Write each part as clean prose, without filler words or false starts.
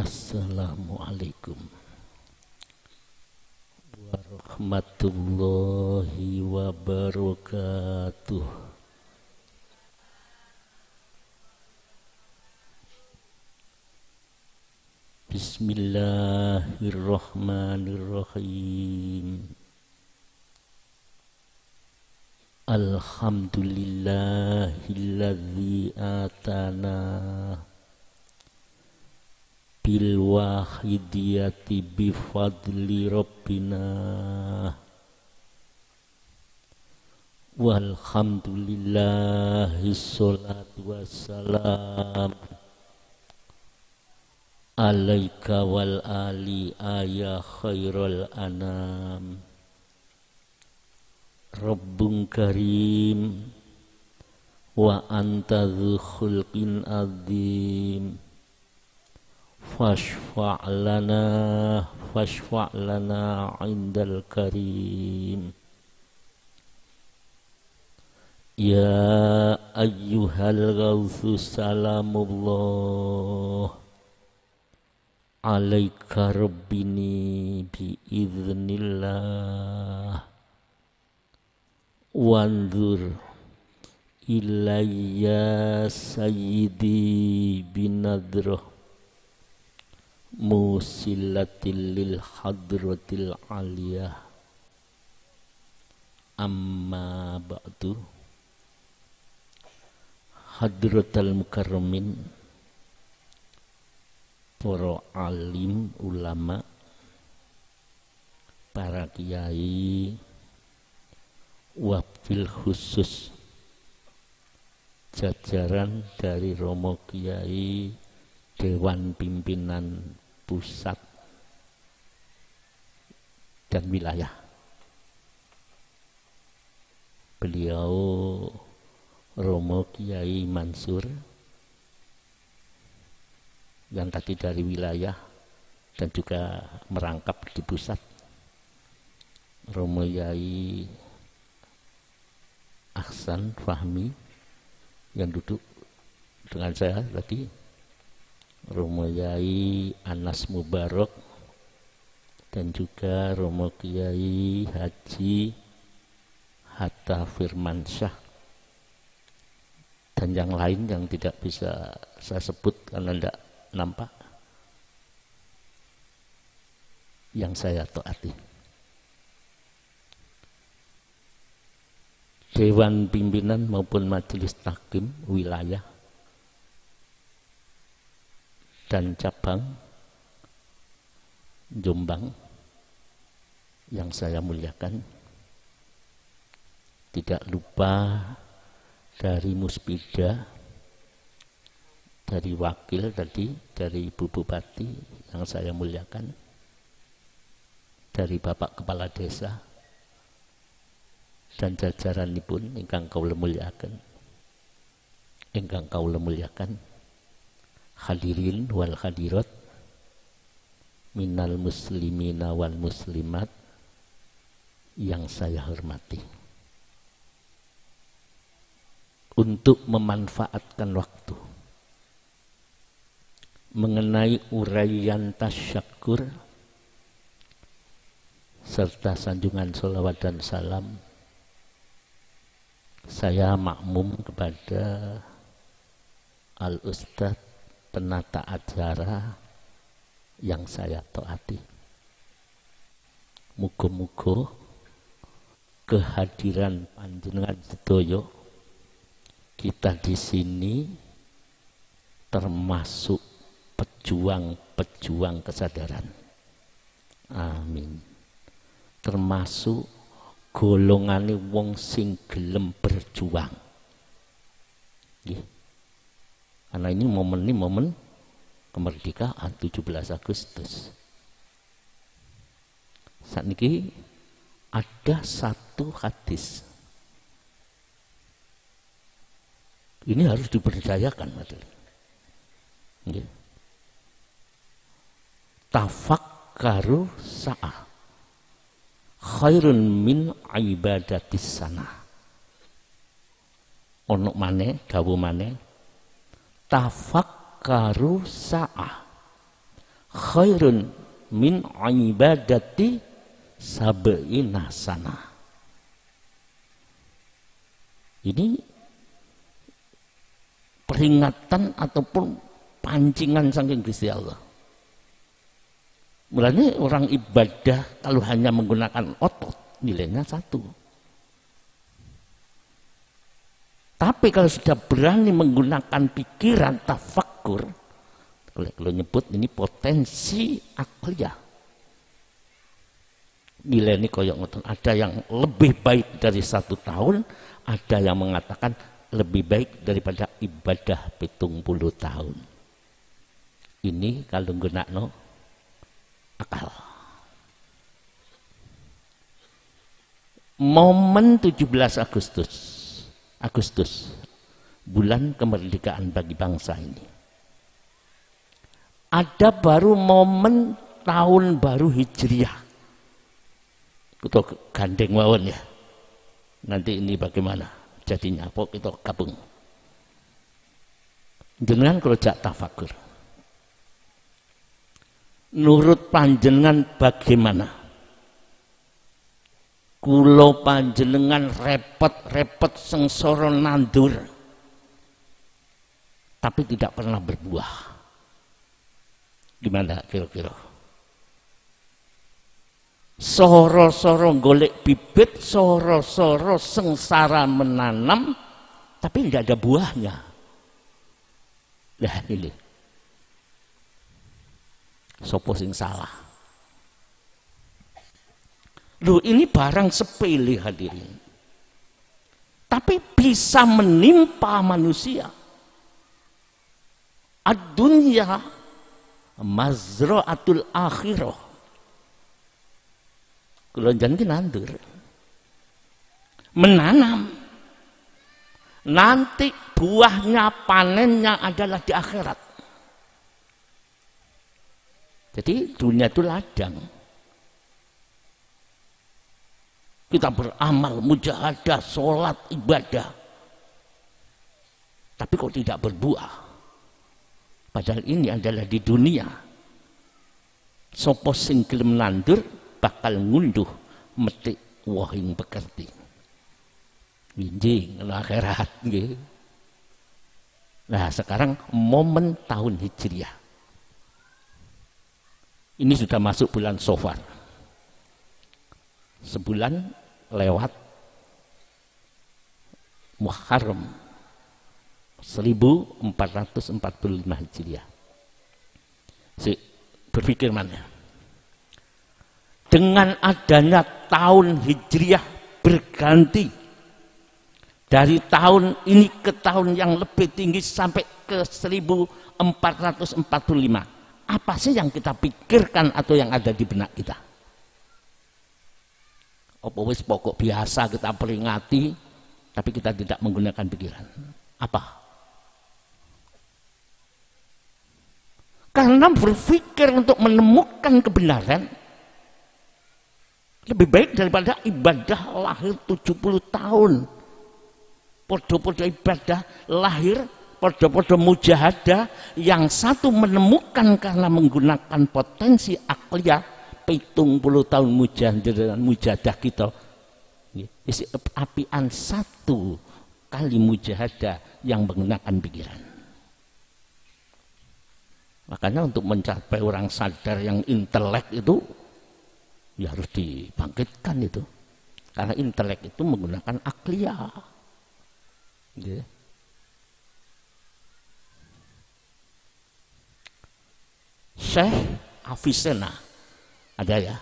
Assalamualaikum warahmatullahi wabarakatuh. Bismillahirrahmanirrahim. Alhamdulillahilladzi atana bil wahidiyati bifadli rabbina walhamdulillahi sholatu wassalam alaika wal ali ya khairul anam. Rabbun karim wa anta dzu khulqin adzim fashfa' lana indal karim. Ya ayyuhal ghawthu salamullah alaika rabbini biiznillah wanzur ilayya sayyidi binadrah musilatil lil hadratil aliyah. Amma ba'du. Hadratal mukarramin, para alim ulama, para kiai, wabil khusus jajaran dari Romo Kiai Dewan Pimpinan Pusat dan wilayah. Beliau Romo Kiai Mansur yang tadi dari wilayah dan juga merangkap di pusat, Romo Kiai Ahsan Fahmi yang duduk dengan saya tadi, Romo Kiai Anas Mubarak, dan juga Romo Kiai Haji Hatta Firmansyah, dan yang lain yang tidak bisa saya sebut karena tidak nampak, yang saya taati. Dewan pimpinan maupun majelis tahkim wilayah dan cabang Jombang yang saya muliakan, tidak lupa dari Muspida, dari wakil tadi, dari Ibu Bupati yang saya muliakan, dari Bapak Kepala Desa dan jajaranipun ingkang kaula muliakan, hadirin wal hadirat minal muslimina wal muslimat yang saya hormati. Untuk memanfaatkan waktu mengenai uraian tasyakur serta sanjungan sholawat dan salam, saya makmum kepada Al-Ustadz penata acara yang saya taati. Muga-muga kehadiran panjenengan sedaya kita di sini termasuk pejuang-pejuang kesadaran. Amin. Termasuk golongane wong sing gelem berjuang. Nggih. Karena ini momen kemerdekaan 17 Agustus. Saat ini ada satu hadis. Ini harus dipercayakan, okay. Tafakkaru sa'ah khairun min ibadatis sana. Ono maneh dawuh maneh, tafakkaru sa'ah khairun min ibadati sab'ina sana. Ini peringatan ataupun pancingan saking Gusti Allah. Mulanya orang ibadah kalau hanya menggunakan otot nilainya 1. Tapi kalau sudah berani menggunakan pikiran tafakkur, kalau nyebut ini potensi akliyah, nilai ini koyok ngoten. Ada yang lebih baik dari 1 tahun, ada yang mengatakan lebih baik daripada ibadah 70 tahun. Ini kalau nggunakno akal. Momen 17 Agustus, bulan kemerdekaan bagi bangsa ini. Ada baru momen tahun baru Hijriah. Kita gandeng mawon ya. Nanti ini bagaimana jadinya? Apa kita gabung? Jenengan kalau jak tafakur. Nurut panjenengan bagaimana? Kulo panjenengan repot-repot sengsara nandur, tapi tidak pernah berbuah. Gimana kira-kira? Soro-soro golek bibit, soro-soro sengsara menanam, tapi tidak ada buahnya. Lah ini, sopo sing salah? Loh, ini barang sepele hadirin, tapi bisa menimpa manusia. Ad-dunya mazra'atul akhirah. Kalau jangan nandur, menanam, nanti buahnya, panennya adalah di akhirat. Jadi dunia itu ladang. Kita beramal, mujahadah, sholat, ibadah, tapi kok tidak berbuah. Padahal ini adalah di dunia. Sopo sing gelem nandur bakal ngunduh metik wahing pekerti. Winjing akhirat nggih. Nah, sekarang momen tahun Hijriah. Ini sudah masuk bulan Safar. Sebulan lewat Muharram 1445 Hijriah. Berpikir mana? Dengan adanya tahun Hijriah berganti dari tahun ini ke tahun yang lebih tinggi sampai ke 1445. Apa sih yang kita pikirkan atau yang ada di benak kita? Apa wis pokok biasa kita peringati, tapi kita tidak menggunakan pikiran. Apa? Karena berpikir untuk menemukan kebenaran lebih baik daripada ibadah lahir 70 tahun. Podo-podo ibadah lahir, podo-podo mujahadah, yang satu menemukan karena menggunakan potensi akliyah 70 tahun mujahadah kita. Isi apian 1 kali mujahadah yang menggunakan pikiran. Makanya untuk mencapai orang sadar yang intelek itu ya harus dibangkitkan itu. Karena intelek itu menggunakan akliyah. Gitu. Syekh Avicenna ada ya,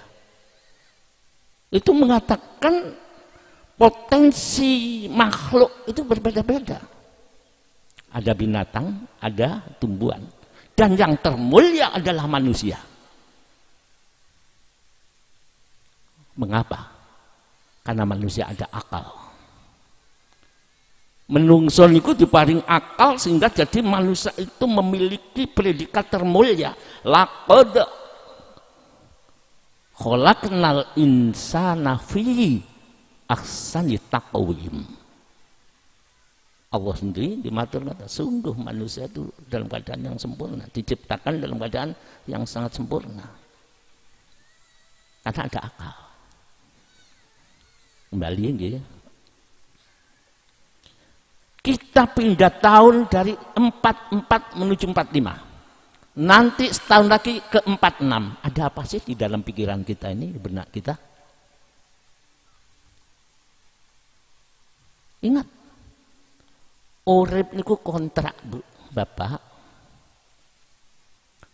itu mengatakan potensi makhluk itu berbeda-beda. Ada binatang, ada tumbuhan, dan yang termulia adalah manusia. Mengapa? Karena manusia ada akal. Menungso niku diparing akal sehingga jadi manusia itu memiliki predikat termulia. Laqad khalaqnal insana fi ahsani taqwim. Allah sendiri dimatur kata, sungguh manusia itu dalam keadaan yang sempurna, diciptakan dalam keadaan yang sangat sempurna. Karena ada akal. Kembali gitu. Kita pindah tahun dari 44 menuju 45. Nanti setahun lagi ke 46. Ada apa sih di dalam pikiran kita ini, di benak kita? Ingat, urip niku kontrak, Bu, Bapak.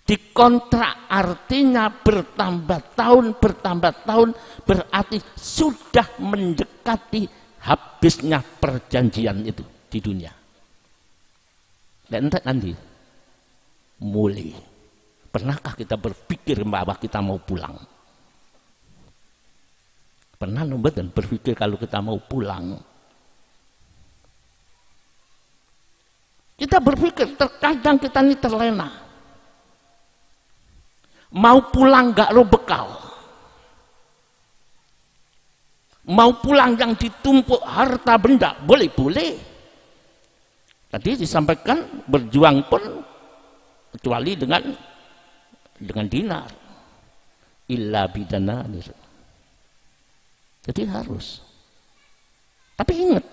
Dikontrak artinya bertambah tahun berarti sudah mendekati habisnya perjanjian itu di dunia. Dan nanti mulai. Pernahkah kita berpikir bahwa kita mau pulang? Pernah dan berpikir kalau kita mau pulang? Kita berpikir, terkadang kita ini terlena. Mau pulang gak lo bekal. Mau pulang yang ditumpuk harta benda, boleh-boleh. Tadi disampaikan berjuang pun kecuali dengan dinar. Illa bidana. Jadi harus. Tapi ingat,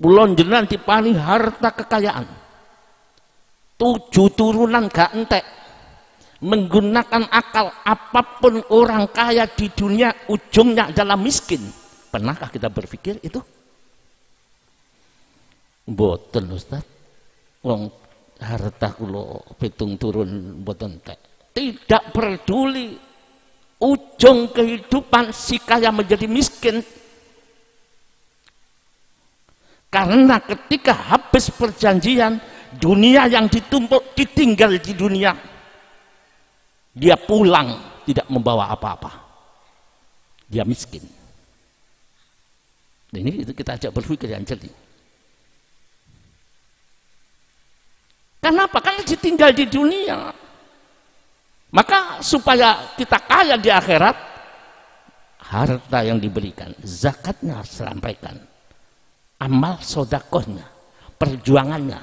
Kulon jenengan dipani harta kekayaan. 7 turunan gak entek. Menggunakan akal, apapun orang kaya di dunia ujungnya adalah miskin. Pernahkah kita berpikir itu? Mboten Ustaz. Wong harta kula pitung turun mboten entek. Tidak peduli ujung kehidupan si kaya menjadi miskin. Karena ketika habis perjanjian, dunia yang ditumpuk ditinggal di dunia. Dia pulang tidak membawa apa-apa. Dia miskin. Nah, ini itu kita ajak berpikir yang jeli. Kenapa? Karena ditinggal di dunia. Maka supaya kita kaya di akhirat, harta yang diberikan, zakatnya harus sampaikan. Amal sodakohnya, perjuangannya.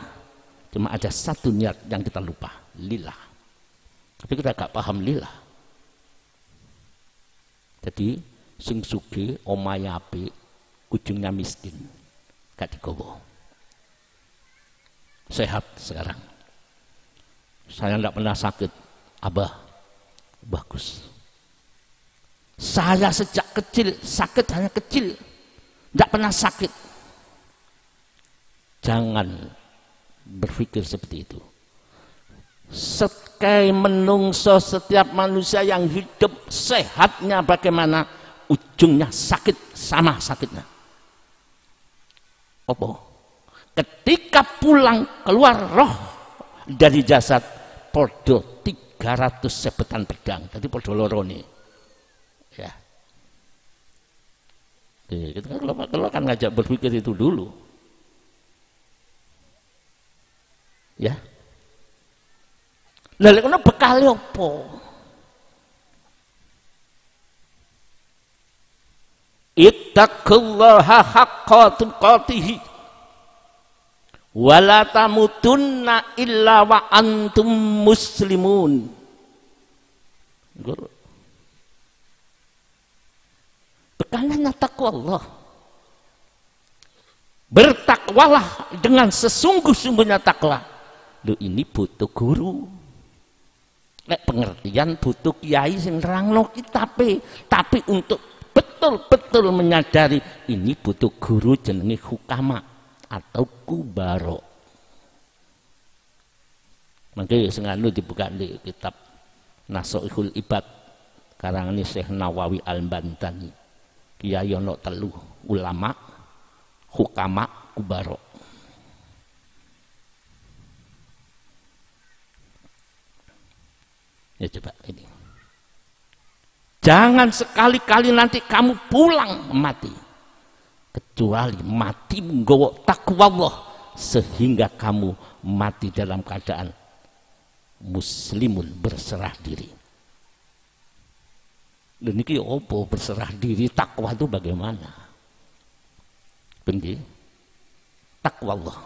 Cuma ada satu niat yang kita lupa, lillah. Tapi kita gak paham lillah. Jadi sing sugih omahe apik, ujungnya miskin. Gak digowo. Sehat sekarang. Saya tidak pernah sakit. Abah, bagus. Saya sejak kecil, sakit hanya kecil. Tidak pernah sakit. Jangan berpikir seperti itu. Sekai menungso setiap manusia yang hidup sehatnya bagaimana, ujungnya sakit, sama sakitnya. Apa? Ketika pulang keluar roh dari jasad, podo 300 sebetan pedang, jadi podo lorone. Ya. Kita kan ngajak berpikir itu dulu. Ya. Lalu kena bekal apa? Ittaqullaha haqqa tuqatih wa la tamutunna illa wa antum muslimun. Bekalnya takwa Allah. Bertakwalah dengan sesungguh-sungguhnya takwa. Lu ini butuh guru. Nek pengertian butuh kiai sing nerangno kitabe, tapi untuk betul-betul menyadari ini butuh guru jenenge hukama atau kubaro. Mangke sing anu dibuka di kitab Nasoihul Ibad karangane Syekh Nawawi Al-Bantani. Kiai ono 3, ulama, hukama, kubaro. Ya coba ini. Jangan sekali-kali nanti kamu pulang mati. Kecuali mati menggawa takwa Allah. Sehingga kamu mati dalam keadaan muslimun, berserah diri. Dan ini apa berserah diri, takwa itu bagaimana? Bendi takwallah.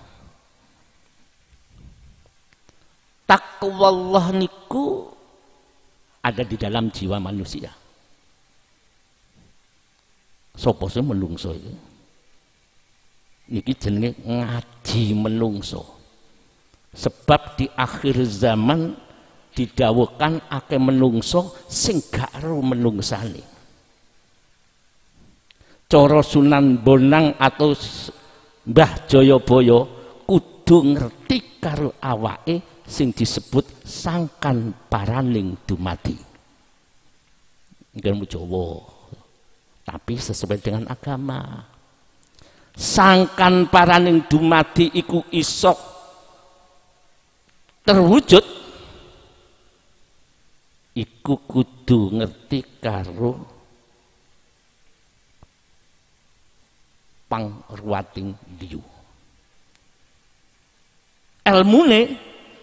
Takwallah niku ada di dalam jiwa manusia. Sopo sing menungso iki? Niki jenenge ngaji menungso. Sebab di akhir zaman didhawuhkan akeh menungso sing gak ero menungsane. Cara Sunan Bonang atau Mbah Jayabaya kudu ngerti karo awake sing disebut sangkan paraning dumadi. Ilmu Jawa, tapi sesuai dengan agama. Sangkan paraning dumadi iku iso terwujud iku kudu ngerti karo pangruwating liyu. Elmune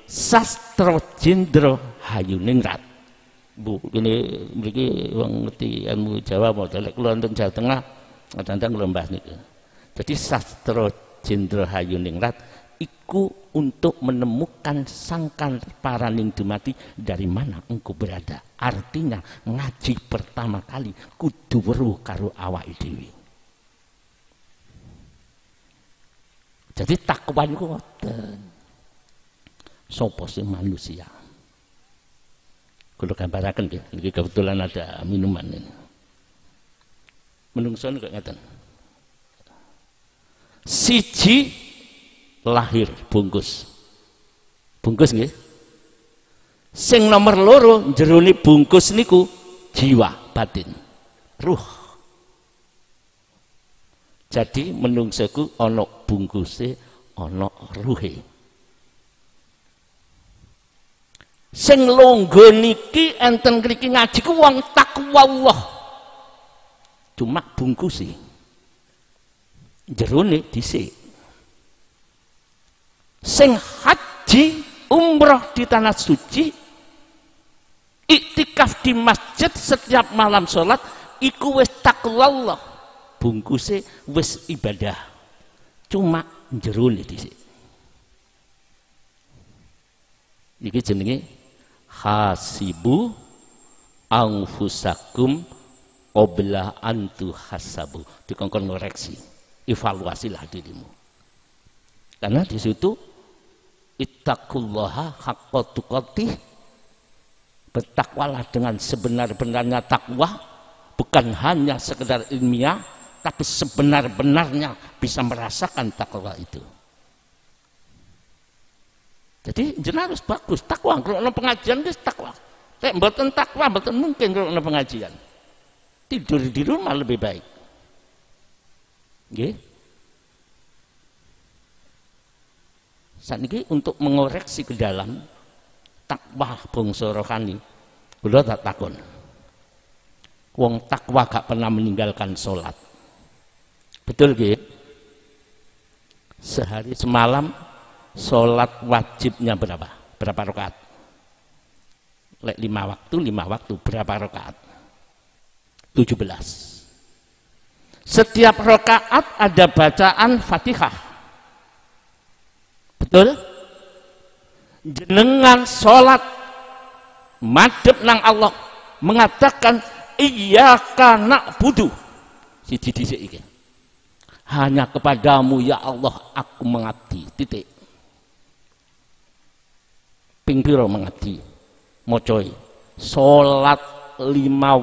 sastra Jendra Hayuningrat. Bu, ini mriki wong ngerti ilmu Jawa model kula wonten Jawa Tengah kadang-kadang kula mbahas niku. Jadi sastra Jendra Hayuningrat iku untuk menemukan sangkan paraning dumadi dari mana engkau berada. Artinya ngaji pertama kali kudu weruh karo awake dhewe. Jadi takwa niku ngoten. Sopo sing manusia. Kula gambaraken nggih, iki kebetulan ada minuman ini. Menungso niku ngeten. Siji lahir bungkus. Bungkus nggih. Sing nomor loro jerone bungkus niku jiwa batin, ruh. Jadi menungsoku ana bungkuse, ana ruhe. Sing longgo niki enten mriki ngaji ku wong takwa Allah. Cuma bungkuse jerone dhisik. Sing haji umroh di tanah suci, iktikaf di masjid setiap malam sholat, iku wis takwa Allah. Bungkuse wis ibadah, cuma jerone dhisik. Iki jenenge hasibu anfusakum qabla an tuhasabu. Dikongkon ngoreksi, evaluasilah dirimu. Karena di situ ittaqullaha haqqa tuqatih, bertakwalah dengan sebenar-benarnya takwa, bukan hanya sekedar ilmiah, tapi sebenar-benarnya bisa merasakan takwa itu. Jadi jenah harus bagus takwa. Kalau ada pengajian itu takwa. Lek mboten takwa mboten mungkin kalau ada pengajian. Tidur di rumah lebih baik. Nggih. Saat ini untuk mengoreksi ke dalam takwa bangsa rohani, kula tak takon. Wong takwa gak pernah meninggalkan sholat. Betul nggih? Sehari semalam sholat wajibnya berapa? Berapa rakaat? Lek 5 waktu berapa rakaat? 17. Setiap rakaat ada bacaan Fatihah. Betul? Jenengan sholat madhep nang Allah mengatakan iyyaka na'budu. Siji dhisik iki. Hanya kepadamu ya Allah aku mengabdi. Titik. Ping pira mengabdi? Mocoy. Sholat 5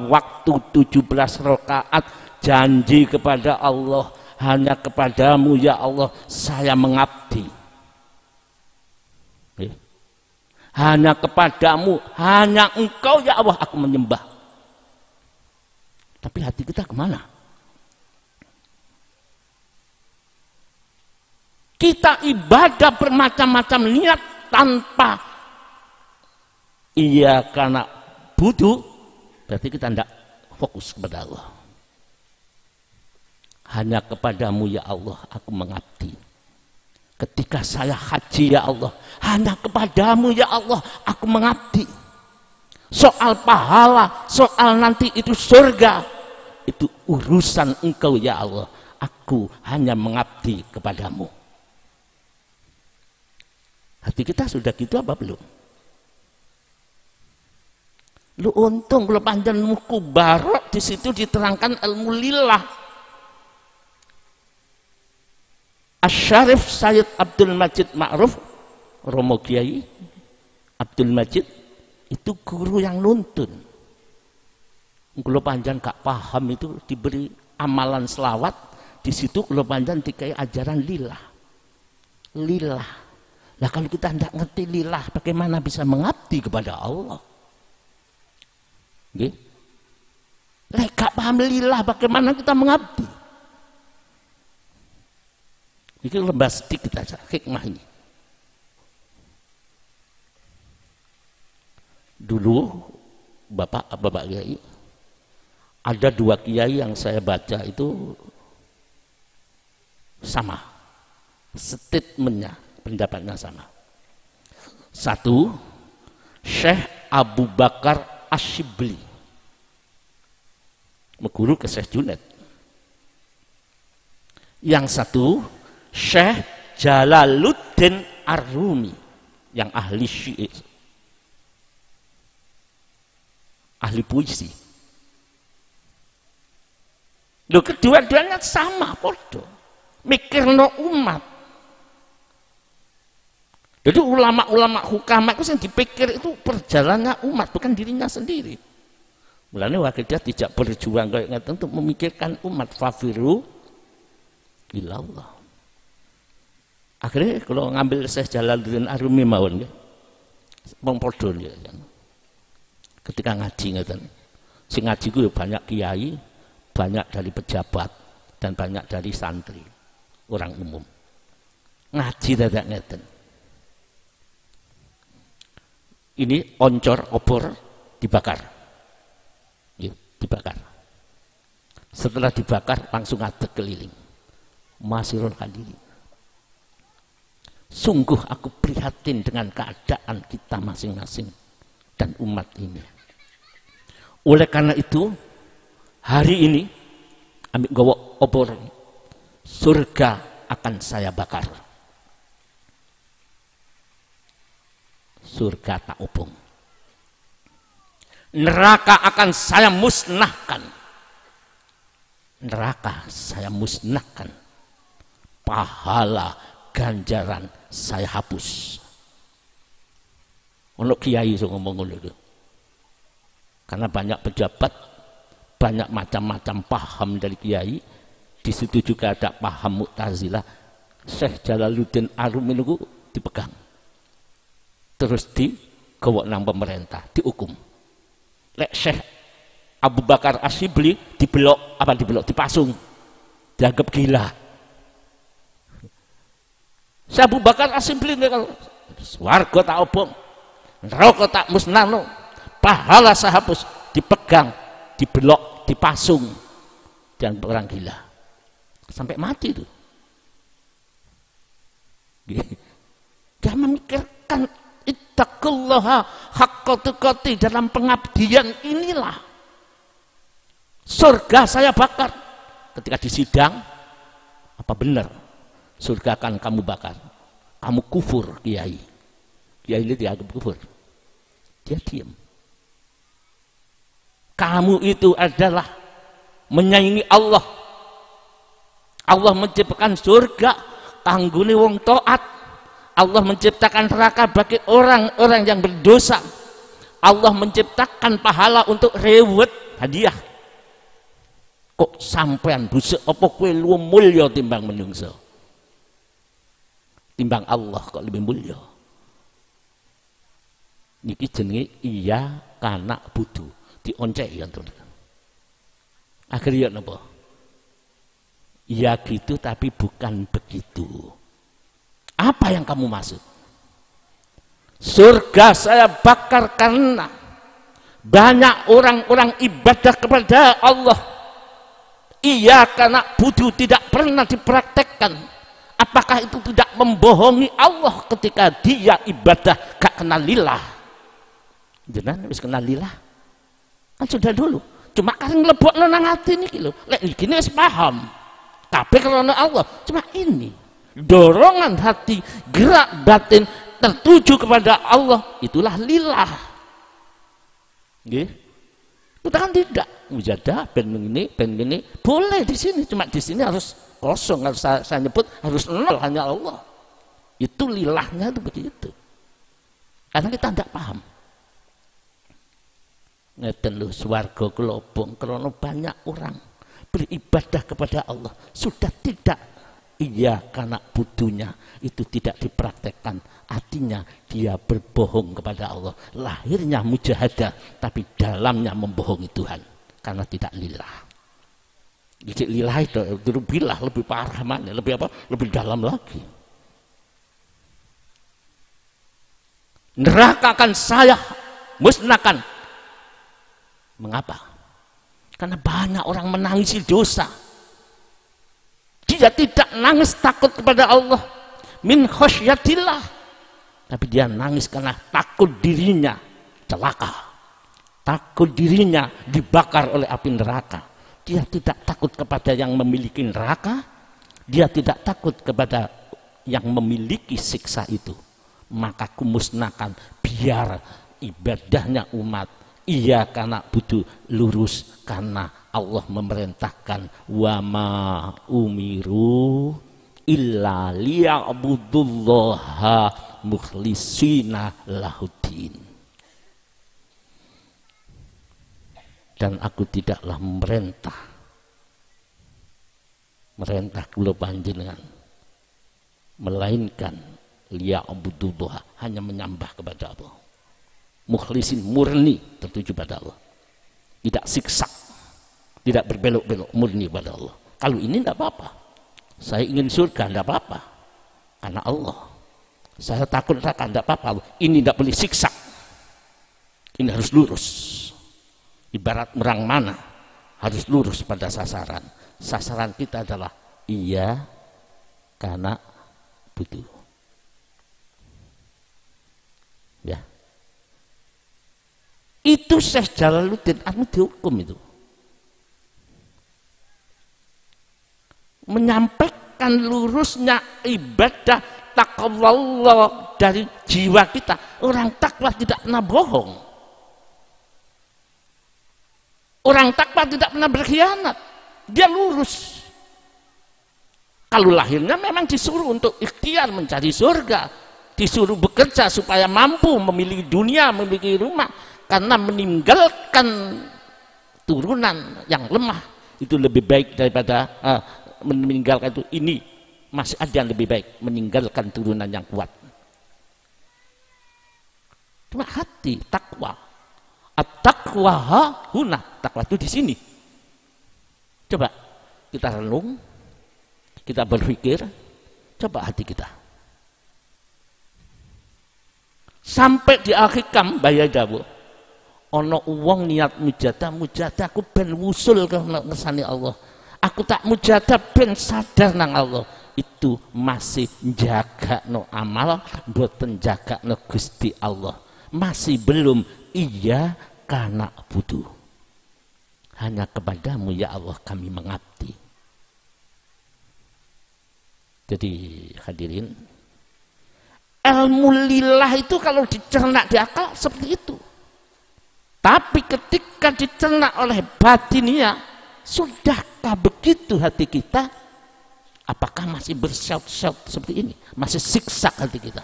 waktu 17 rakaat, janji kepada Allah, hanya kepadamu ya Allah saya mengabdi. Hanya kepadamu, hanya engkau ya Allah aku menyembah. Tapi hati kita kemana? Kita ibadah bermacam-macam niat tanpa iya karena butuh, berarti kita tidak fokus kepada Allah. Hanya kepadamu ya Allah aku mengabdi. Ketika saya haji ya Allah, hanya kepadamu ya Allah aku mengabdi. Soal pahala, soal nanti itu surga, itu urusan engkau ya Allah. aku hanya mengabdi kepadamu. Hati kita sudah gitu apa belum? Lu untung kalau panjang muku barok, di situ diterangkan ilmu lillah. Asy-Syarif Sayyid Abdul Majid Ma'ruf, Romo Kiai Abdul Majid, itu guru yang nuntun. Kalau panjang gak paham itu diberi amalan selawat, di situ kalau panjang dikai ajaran lillah. Lillah. Nah kalau kita tidak ngerti lillah, bagaimana bisa mengabdi kepada Allah? Nggih. Lek gak paham lillah, bagaimana kita mengabdi? Ini lembah sedikit aja hikmah ini. Dulu Bapak Kiai, ada 2 kiai yang saya baca itu sama, statementnya, pendapatnya sama. Satu, Syekh Abu Bakar Asyibli, guru ke Syekh Junaid. Yang satu, Syekh Jalaluddin Ar-Rumi, yang ahli syair, ahli puisi. Loh, kedua-duanya sama, podo mikirno umat. Jadi ulama-ulama hukama itu yang dipikir itu perjalanannya umat, bukan dirinya sendiri. Mulanya wakil dia tidak berjuang kayak gitu untuk memikirkan umat. Fafiru ilallah. Akhirnya kalau ngambil Syekh Jalaluddin Ar-Rumi mawon nggih, wong padha nggih. Ketika ngaji ngeten, sing ngaji ku banyak kiai, banyak dari pejabat, dan banyak dari santri, orang umum. Ngaji dadak ngeten. Ini oncor, obor, dibakar. Yuk, dibakar. Setelah dibakar, langsung ngadeg keliling. Masirul hadirin. Sungguh aku prihatin dengan keadaan kita masing-masing dan umat ini. Oleh karena itu, hari ini ambil gowo obor, surga akan saya bakar. Surga tak obong. Neraka akan saya musnahkan. Neraka saya musnahkan. Pahala ganjaran saya hapus. Ono kiai iso ngomong ngono lho. Karena banyak pejabat, banyak macam-macam paham dari kiai. Di situ juga ada paham Mu'tazilah. Syekh Jalaluddin Ar-Rumi itu dipegang. Terus digawok nang pemerintah, dihukum. Lek Syekh Abu Bakar Asyibli dibelok, apa dibelok, dipasung. Dianggap gila. Syekh Abu Bakar Asyibli kalau swarga tak obong, neraka tak musnahno, pahala saya hapus, dipegang, dibelok, dipasung, dan orang gila sampai mati itu. Dia memikirkan ittaqullaha haqqa tuqati, dalam pengabdian inilah surga saya bakar. Ketika disidang, apa benar surga akan kamu bakar? Kamu kufur kiai. Kiai ini dianggap kufur. Dia diam. Kamu itu adalah menyaingi Allah. Allah menciptakan surga kanggone wong taat. Allah menciptakan neraka bagi orang-orang yang berdosa. Allah menciptakan pahala untuk rewet, hadiah. Kok sampean busuk apa kowe luwih mulya timbang menungso? Timbang Allah kok lebih mulya. Niki jenenge iya kana budu, dionceki ya, teman. Akhirnya napa? Iya gitu tapi bukan begitu. Apa yang kamu maksud? Surga saya bakar karena banyak orang-orang ibadah kepada Allah. Iya karena budu tidak pernah dipraktekkan. Apakah itu tidak membohongi Allah ketika dia ibadah gak kenal lillah? Jenengan wis kenal lillah? Kan sudah dulu. Cuma kan nglebokno nang ati niki lho. Lek iki wis paham. kabeh karena Allah. Cuma ini dorongan hati, gerak batin tertuju kepada Allah, itulah lillah. Nggih. Kita kan tidak mujadah ben ini boleh di sini, cuma di sini harus kosong, harus saya nyebut harus nol, hanya Allah. Itu lilahnya itu begitu. Karena kita tidak paham. Ngeten lho, swarga kelobong karena banyak orang beribadah kepada Allah sudah tidak iya karena butuhnya itu tidak dipraktekkan, artinya dia berbohong kepada Allah. Lahirnya mujahadah tapi dalamnya membohongi Tuhan karena tidak lillah. Jadi lillah itu bilah lebih parah mana, lebih apa? Lebih dalam lagi. Neraka akan saya musnahkan. Mengapa? Karena banyak orang menangisi dosa. Dia tidak nangis takut kepada Allah min khosyatillah, tapi dia nangis karena takut dirinya celaka, takut dirinya dibakar oleh api neraka. Dia tidak takut kepada yang memiliki neraka, dia tidak takut kepada yang memiliki siksa itu. Maka kumusnahkan biar ibadahnya umat iya karena butuh lurus, karena Allah memerintahkan wa ma umiru illa liya'budullaha mukhlisina lahuddin. Dan aku tidaklah merintah kula panjenengan melainkan liya'budullaha, hanya menyembah kepada Allah. Mukhlisin, murni tertuju pada Allah, tidak siksa, tidak berbelok-belok, murni pada Allah. Kalau ini tidak apa-apa, saya ingin surga tidak apa-apa karena Allah, saya takut neraka tidak apa-apa, ini tidak boleh siksa, ini harus lurus. Ibarat merang mana harus lurus pada sasaran. Sasaran kita adalah iya karena butuh. Ya, itu Syekh Jalaluddin anu dihukum itu menyampaikan lurusnya ibadah taqwallah dari jiwa kita. Orang takwa tidak pernah bohong, orang takwa tidak pernah berkhianat, dia lurus. Kalau lahirnya memang disuruh untuk ikhtiar mencari surga, disuruh bekerja supaya mampu memiliki dunia, memiliki rumah, karena meninggalkan turunan yang lemah itu lebih baik daripada meninggalkan itu. Ini masih ada yang lebih baik, meninggalkan turunan yang kuat. Cuma hati takwa, at-taqwa huna, takwa itu di sini. Coba kita renung, kita berpikir, coba hati kita. Sampai di akhir kam bayar dawu. Ono uang niat mujadah aku ben wusul ke ngersane Allah. Aku tak mujadah ben sadar nang Allah. Itu masih jaga no amal, boten jaga no Gusti Allah. Masih belum iya karena butuh. Hanya kepadamu ya Allah kami mengabdi. Jadi hadirin, ilmu lillah itu kalau dicerna di akal seperti itu. Tapi ketika dicerna oleh batinia, sudahkah begitu hati kita? Apakah masih bersyaut-syaut seperti ini? Masih siksa hati kita?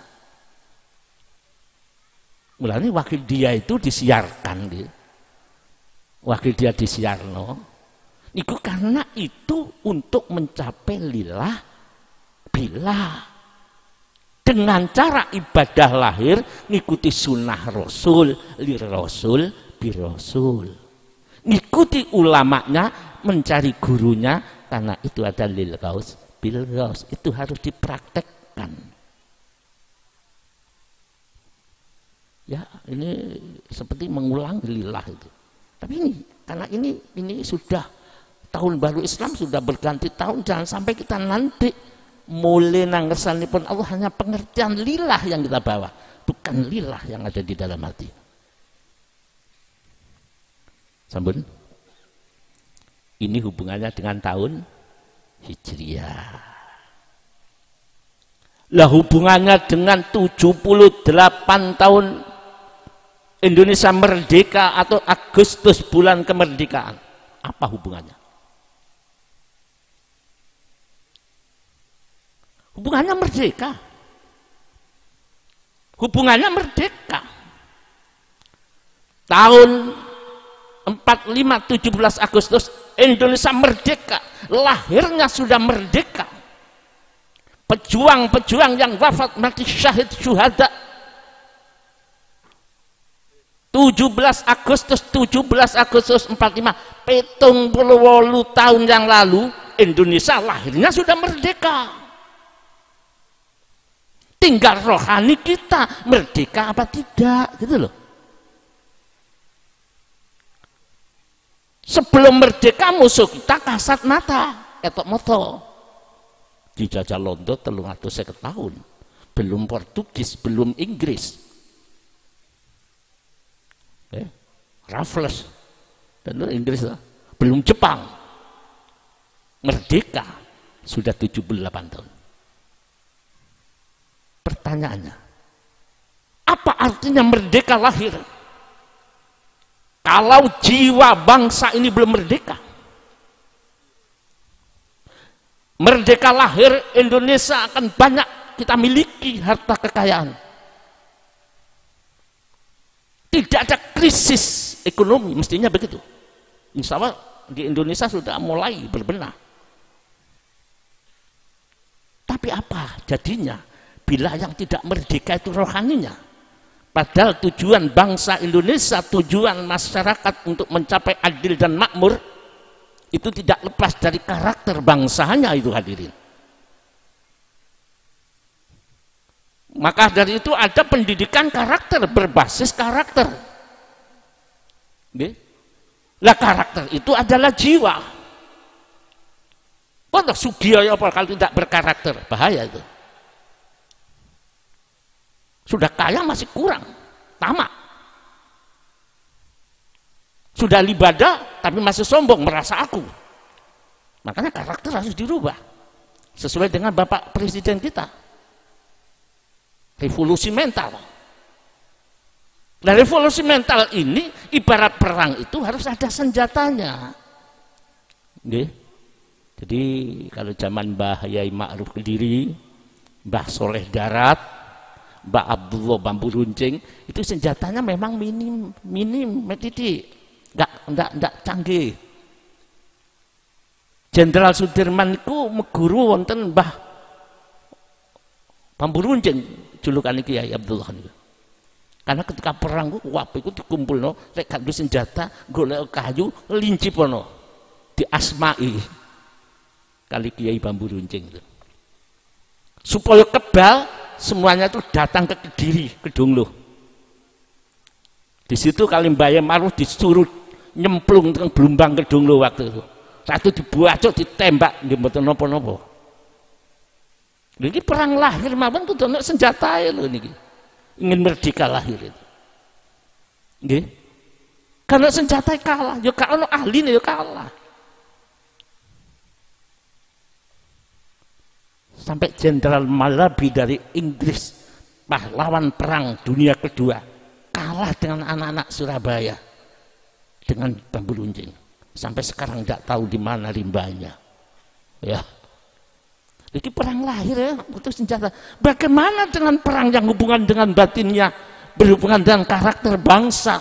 Mulanya wakil dia itu disiarkan, wakil dia disiarno. Itu karena itu untuk mencapai lillah bila dengan cara ibadah lahir ngikuti sunnah Rasul, li Rasul, bi Rasul, ngikuti ulamanya, mencari gurunya, karena itu ada lil gaus bil gaus, itu harus dipraktekkan. Ya, ini seperti mengulang lillah itu. Tapi ini karena ini sudah tahun baru Islam, sudah berganti tahun, jangan sampai kita nanti mulai nangesanipun Allah hanya pengertian lillah yang kita bawa, bukan lillah yang ada di dalam hati. Sampun. Ini hubungannya dengan tahun Hijriah. Lah hubungannya dengan 78 tahun Indonesia merdeka atau Agustus bulan kemerdekaan. Apa hubungannya? Hubungannya merdeka. Hubungannya merdeka. Tahun 45 17 Agustus Indonesia merdeka. Lahirnya sudah merdeka. Pejuang-pejuang yang wafat mati syahid syuhada 17 Agustus 45 78 tahun yang lalu Indonesia lahirnya sudah merdeka. Tinggal rohani kita merdeka apa tidak gitu loh. Sebelum merdeka musuh kita kasat mata ketok moto dijajah Londo 350 tahun, belum Portugis, belum Inggris, Raffles dan Inggris lah. Belum Jepang. Merdeka sudah 78 tahun. Pertanyaannya, apa artinya merdeka lahir kalau jiwa bangsa ini belum merdeka? Merdeka lahir Indonesia akan banyak kita miliki harta kekayaan. Tidak ada krisis ekonomi, mestinya begitu. Insya Allah di Indonesia sudah mulai berbenah. Tapi apa jadinya bila yang tidak merdeka itu rohaninya? Padahal tujuan bangsa Indonesia, tujuan masyarakat untuk mencapai adil dan makmur itu tidak lepas dari karakter bangsanya itu hadirin. Maka dari itu ada pendidikan karakter berbasis karakter. Lah karakter itu adalah jiwa. Wah, Sugioyo kalau tidak berkarakter bahaya itu. Sudah kaya masih kurang, tamak. Sudah ibadah tapi masih sombong, merasa aku. Makanya karakter harus dirubah sesuai dengan Bapak Presiden kita. Revolusi mental. Nah, revolusi mental ini ibarat perang itu harus ada senjatanya. Jadi kalau zaman Mbah Yai Ma'ruf Kediri, Mbah Soleh Darat, Mbah Abdullah Bambu Runcing, itu senjatanya memang minim, titik. Enggak canggih. Jenderal Sudirman itu meguru wonten Mbah Bambu Runcing, julukan Kiai Abdullah niku. Karena ketika perang wape iku dikumpulno lek gak duwe senjata, golek kayu, lincipono. Diasmai kali Kiai Bambu Runcing itu. Supaya kebal semuanya itu datang ke Kediri, ke Dongloh. Di situ kali Mbah Yai Ma'ruf disuruh nyemplung teng Blumbang ke Dongloh waktu itu. Satu dibuacuk ditembak nggih mboten napa-napa. Niki perang lahir mawon kudu ana senjatae lho niki. Ingin merdeka lahir itu. Nggih. Karena senjatae kalah, ya gak ono ahline ya kalah. Sampai Jenderal Malabi dari Inggris, pahlawan perang dunia kedua, kalah dengan anak-anak Surabaya dengan Bambu Runcing. Sampai sekarang tidak tahu di mana limbahnya. Ya. Ini perang lahir ya, butuh senjata. Bagaimana dengan perang yang hubungan dengan batinnya, berhubungan dengan karakter bangsa?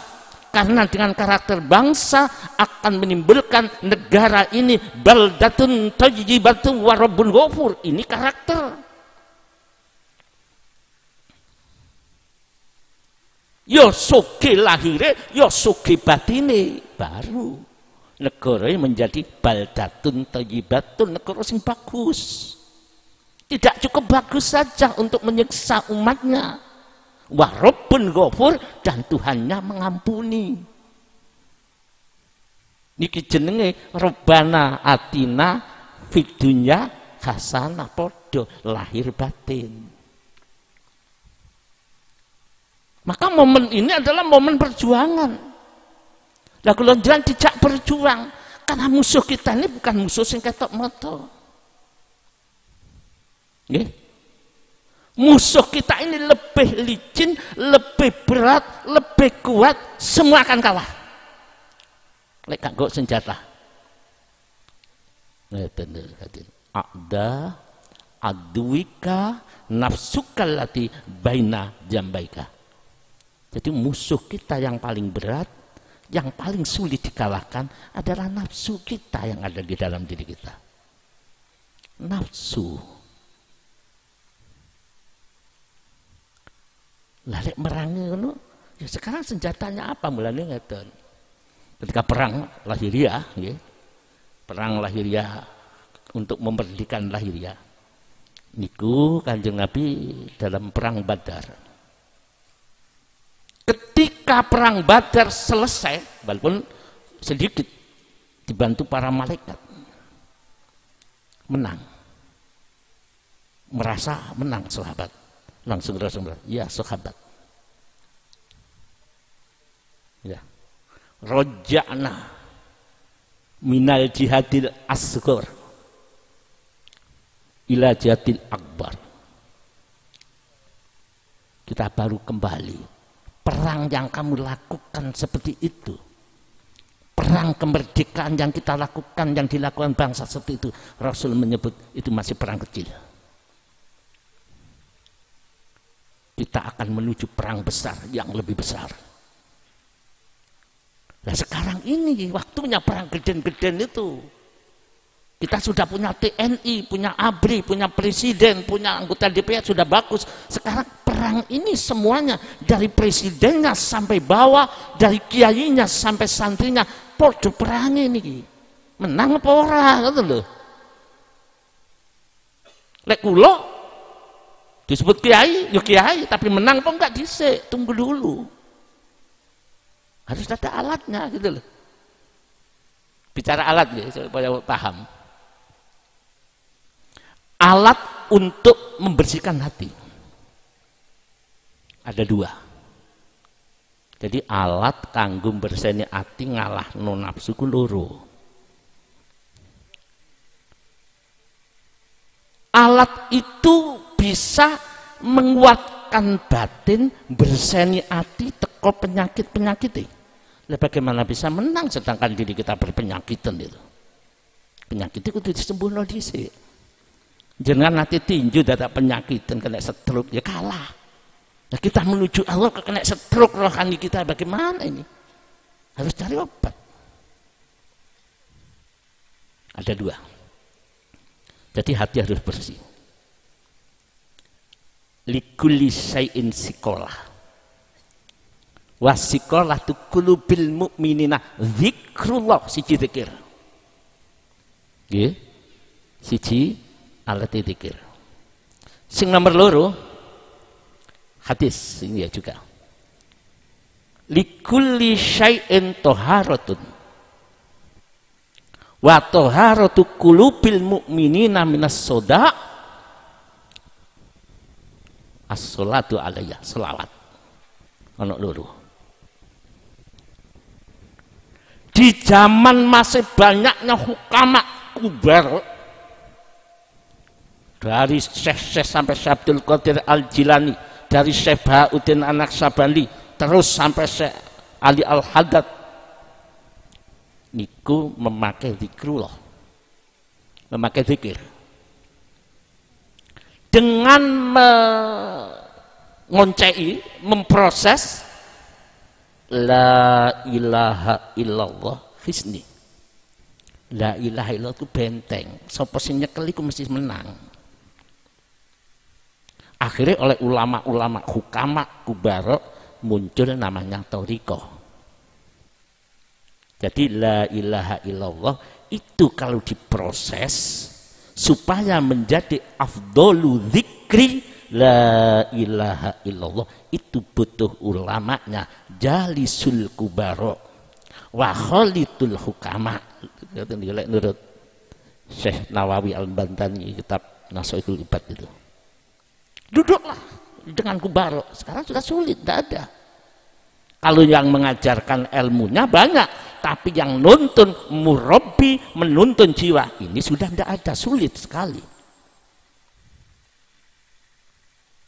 Karena dengan karakter bangsa akan menimbulkan negara ini baldatun thayyibatu wa rabbun ghafur. Ini karakter. Yo soge lahire, yo soge batine, baru negara menjadi baldatun thayyibatun, negara sing bagus. Tidak cukup bagus saja untuk menyiksa umatnya. Wa rabbun ghafur, dan Tuhannya mengampuni. Niki jenenge Rabbana atina fid dunya hasanah, podo lahir batin. Maka momen ini adalah momen perjuangan. Lah kalau jangan dijak berjuang, karena musuh kita ini bukan musuh sing ketok moto. Nggih. Musuh kita ini lebih licin, lebih berat, lebih kuat, semua akan kalah. Lek kanggo senjata. Ngeten hadirin. A'da aduika nafsukal lati baina jambaika. Jadi musuh kita yang paling berat, yang paling sulit dikalahkan adalah nafsu kita yang ada di dalam diri kita. Nafsu. Lalek merangi ngono, ya sekarang senjatanya apa mulane ngeten. Ketika perang lahiriah, nggih. Perang lahiriah untuk memerdekakan lahiriah. Niku Kanjeng Nabi dalam perang Badar. Ketika perang Badar selesai, walaupun sedikit dibantu para malaikat, menang. Merasa menang sahabat. Langsung Rasulullah, ya sahabat. Ya. Roja'na minal jihadil asghar ila jihadil akbar. Kita baru kembali. Perang yang kamu lakukan seperti itu, perang kemerdekaan yang kita lakukan, yang dilakukan bangsa seperti itu, Rasul menyebut itu masih perang kecil. Kita akan menuju perang besar yang lebih besar. Nah sekarang ini waktunya perang geden-geden itu. Kita sudah punya TNI, punya ABRI, punya presiden, punya anggota DPR, sudah bagus. Sekarang perang ini semuanya, dari presidennya sampai bawah, dari kiainya sampai santrinya, podo perang ini. Menang apa ora gitu loh. Lek kula disebut kiai, ya kiai, tapi menang apa enggak dhisik, tunggu dulu. Harus ada alatnya gitu loh. Bicara alat ya supaya paham. Alat untuk membersihkan hati ada dua. Jadi alat kanggo bersihne hati ngalahno nafsu ku loro. Alat itu bisa menguatkan batin, bersihni hati teko penyakit-penyakit. Lah bagaimana bisa menang sedangkan diri kita berpenyakitan itu? Penyakit itu kudu disembuhno dhisik. Jangan nanti tinju dadak penyakitan kena stroke ya kalah. Nah, kita menuju Allah kena stroke rohani kita bagaimana ini? Harus cari obat. Ada dua. Jadi hati harus bersih. Likulli syai'in sikolah. Wasikolah tu qulubil mu'minina zikrullah, siji zikir. Nggih. Siji alat zikir. Sing nomor loro hadis ini ya juga. Likulli syai'in taharatun. Wa taharatu qulubil mu'minina minas soda as-sholatu alayya, selawat. Ono loro. Di zaman masih banyaknya hukama kubar, dari Syekh sampai Syekh Abdul Qadir Al-Jilani, dari Syekh Bahauddin anak Sabandi, terus sampai Syekh Ali Al-Haddad, niku memakai zikrullah, memakai zikir dengan mengoncei, memproses la ilaha illallah hisni. La ilaha illallah itu benteng, sapa sing nyekel iku mesti menang. Akhirnya oleh ulama-ulama hukama kubara muncul namanya thariqah. Jadi la ilaha illallah itu kalau diproses supaya menjadi afdhalu dzikri la ilaha illallah, itu butuh ulamanya, jalisul kubara wa khalitul hukama. Menurut Syekh Nawawi Al-Bantani kitab Nasaihul Ibad itu. Duduklah dengan kubara. Sekarang sudah sulit, tidak ada. Kalau yang mengajarkan ilmunya banyak, tapi yang nuntun murabbi, menuntun jiwa, ini sudah tidak ada, sulit sekali.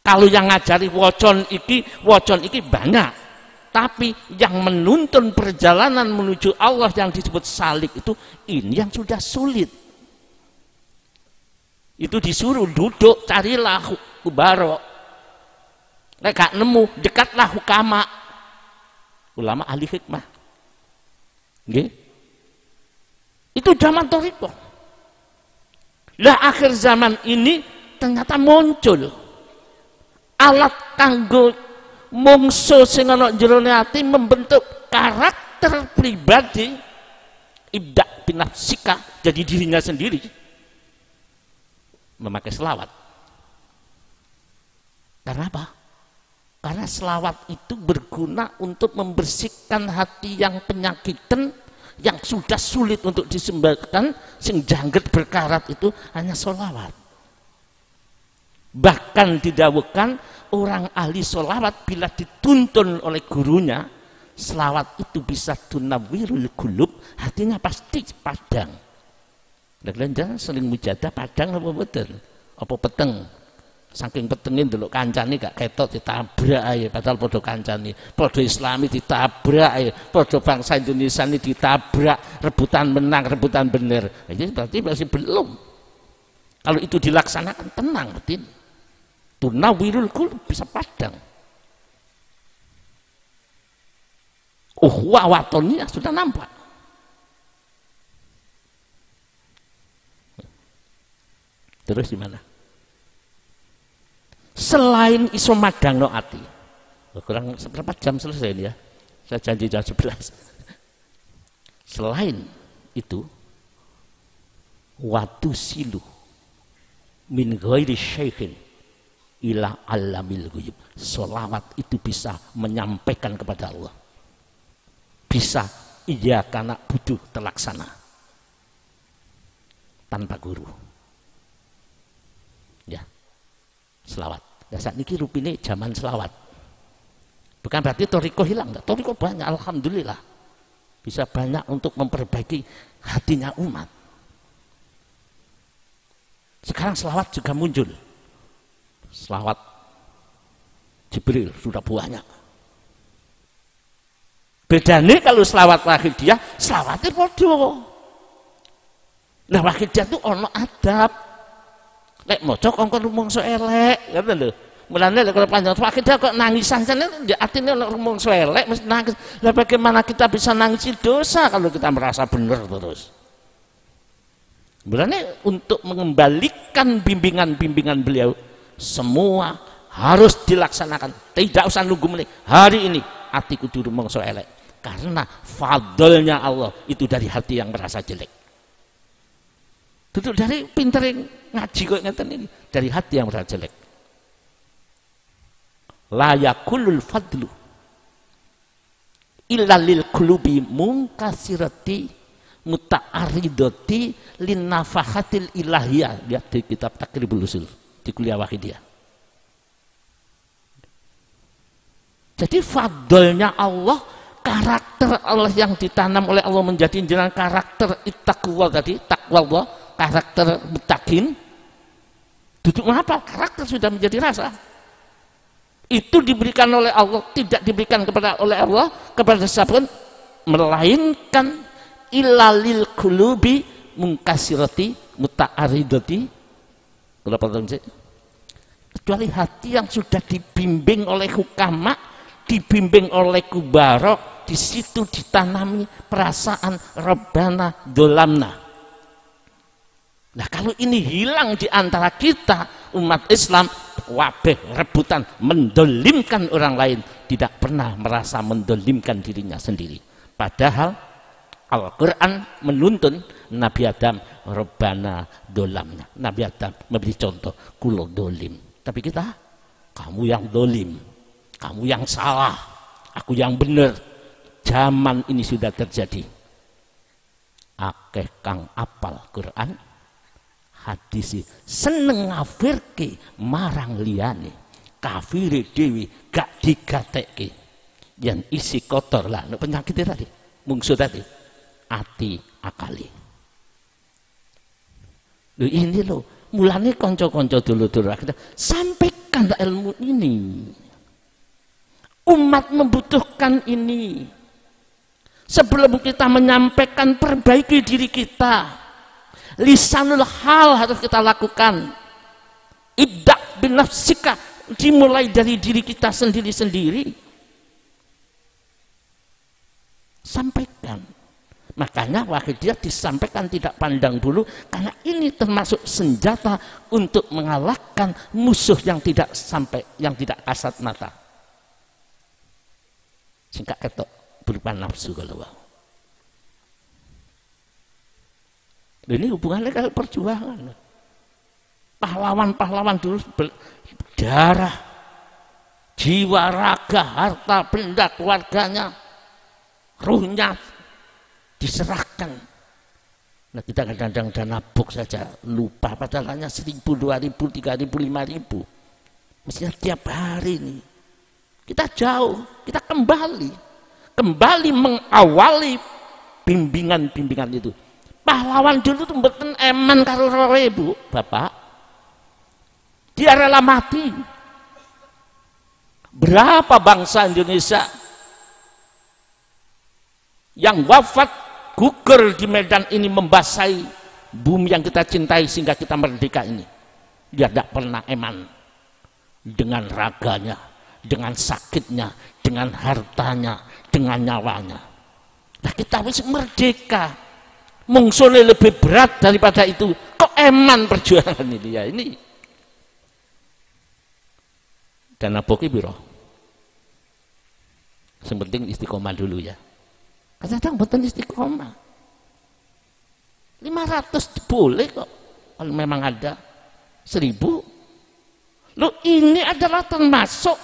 Kalau yang ngajari wocon iki banyak, tapi yang menuntun perjalanan menuju Allah yang disebut salik itu, ini yang sudah sulit. Itu disuruh duduk, carilah kubaro. Nek gak nemu, dekatlah hukama, ulama ahli hikmah. Nggih. Itu zaman thariqah. Lah akhir zaman ini ternyata muncul alat kanggo mungsu sing ana jerone ati membentuk karakter pribadi, ibda binafsika, jadi dirinya sendiri, memakai selawat. Karena apa? Karena selawat itu berguna untuk membersihkan hati yang penyakitan, yang sudah sulit untuk disembuhkan, sing jangget berkarat itu hanya selawat. Bahkan didawuhkan orang ahli sholawat bila dituntun oleh gurunya, selawat itu bisa tunawirul qulub, hatinya pasti padang. Jangan sering mujadah padang apa betul? Apa peteng? Saking petengin dulu kancane gak ketok ditabrak aja, padahal podo kancane, podo Islami ditabrak aja, podo bangsa Indonesia ini ditabrak, rebutan menang, rebutan bener. Jadi berarti masih belum. Kalau itu dilaksanakan tenang betul. Tunawirul qulub, bisa padang. Uhwah watonnya sudah nampak. Terus di mana? Selain iso madangno ati. Kurang seberapa jam selesai ini ya? Saya janji jam 11. Selain itu, watu silu min ghairi syaikhin ila alamil ghuyub. Sholawat itu bisa menyampaikan kepada Allah, bisa iya karena butuh terlaksana tanpa guru. Ya, selawat. Ya saat ini rupine zaman selawat. Bukan berarti thariqah hilang, thariqah banyak, alhamdulillah. Bisa banyak untuk memperbaiki hatinya umat. Sekarang selawat juga muncul. Selawat Jibril sudah banyak. Bedanya kalau selawat wahidiyah, selawatnya podo. Nah wahidiyah itu ono adab. Lek moco kongkon rumangsa elek, ngoten lho. Mulane lek kalau panjang wahidiyah kok nangisan jane atine lek rumangsa elek mesti nangis. Lah bagaimana kita bisa nangisi dosa kalau kita merasa benar terus? Mulane untuk mengembalikan bimbingan-bimbingan beliau, semua harus dilaksanakan, tidak usah nunggu menit. Hari ini hatiku di rumangsa elek, karena fadlnya Allah itu dari hati yang merasa jelek. Duduk dari pinter ngaji kok ngeten ini, dari hati yang merasa jelek. La yakulul fadlu illa lil qulubi munkasirati muta'aridati lin nafahatil ilahiyah. Lihat di kitab Takribul Usul di kuliah wahidiyah. Jadi fadlnya Allah, karakter Allah yang ditanam oleh Allah menjadi jenengan karakter ittaqwa tadi, takwa Allah, karakter muttaqin. Duduk apa? Karakter sudah menjadi rasa. Itu diberikan oleh Allah, tidak diberikan oleh Allah kepada siapa pun, melainkan ilalil qulubi munkasirati muta'aridati. Berapa tahun sih? Kecuali hati yang sudah dibimbing oleh hukama, dibimbing oleh kubarok, di situ ditanami perasaan Rabbana dolamna. Nah kalau ini hilang di antara kita umat Islam, wabeh rebutan mendolimkan orang lain, tidak pernah merasa mendolimkan dirinya sendiri. Padahal Al-Quran menuntun Nabi Adam Rabbana dolamna. Nabi Adam memberi contoh, kulo dolim. Tapi kita, kamu yang dolim, kamu yang salah, aku yang benar. Zaman ini sudah terjadi. Akeh kang apal Quran, hadisi seneng ngafirke marang liyane, kafire dewi gak digatekke, yang isi kotor lah penyakitnya tadi, mungsu tadi, ati akali. Loh ini loh, mulane konco-konco dulu-dulu sampai membutuhkan ilmu ini. Umat membutuhkan ini. Sebelum kita menyampaikan, perbaiki diri kita. Lisanul hal harus kita lakukan. Ibda' bin nafsika, dimulai dari diri kita sendiri-sendiri. Sampaikan. Makanya wakidiyah disampaikan tidak pandang bulu, karena ini termasuk senjata untuk mengalahkan musuh yang tidak kasat mata. Singkat ketok berupa nafsu kalau wow. Ini hubungannya kayak perjuangan. Pahlawan-pahlawan dulu berdarah, jiwa, raga, harta, benda, keluarganya, ruhnya diserahkan. Nah, kita kadang-kadang dana box saja lupa, padahal hanya 1.000, 2.000, 3.000, 5.000. Mestinya tiap hari ini kita jauh, kita kembali mengawali bimbingan-bimbingan itu. Pahlawan dulu tuh mboten eman karo roe, Bu, Bapak. Dia rela mati. Berapa bangsa Indonesia yang wafat gugur di medan ini membasahi bumi yang kita cintai sehingga kita merdeka ini. Dia tidak pernah eman dengan raganya, dengan sakitnya, dengan hartanya, dengan nyawanya. Nah, kita wis merdeka. Mungsule lebih berat daripada itu. Kok eman perjuangan ini ya ini. Dan aboki biro. Yang penting istiqomah dulu ya. Kadang-kadang betul istiqomah. 500 boleh kok. Kalau memang ada 1.000. Loh, ini adalah termasuk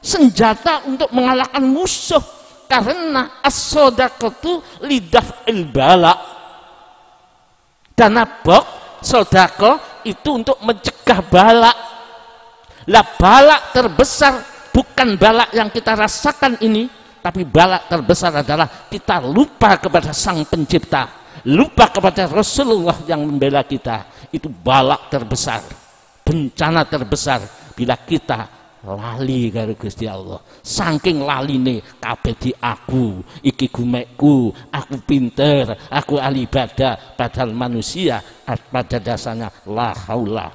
senjata untuk mengalahkan musuh. Karena as-sodaqatu lidaf'il bala. Dana bok, sodako itu untuk mencegah balak. Lah balak terbesar bukan balak yang kita rasakan ini, tapi balak terbesar adalah kita lupa kepada Sang Pencipta, lupa kepada Rasulullah yang membela kita. Itu balak terbesar, bencana terbesar bila kita lali karo Gusti Allah. Saking laline kabeh di aku, iki gumekku, aku pinter, aku ahli ibadah, padahal manusia pada dasarnya la haula,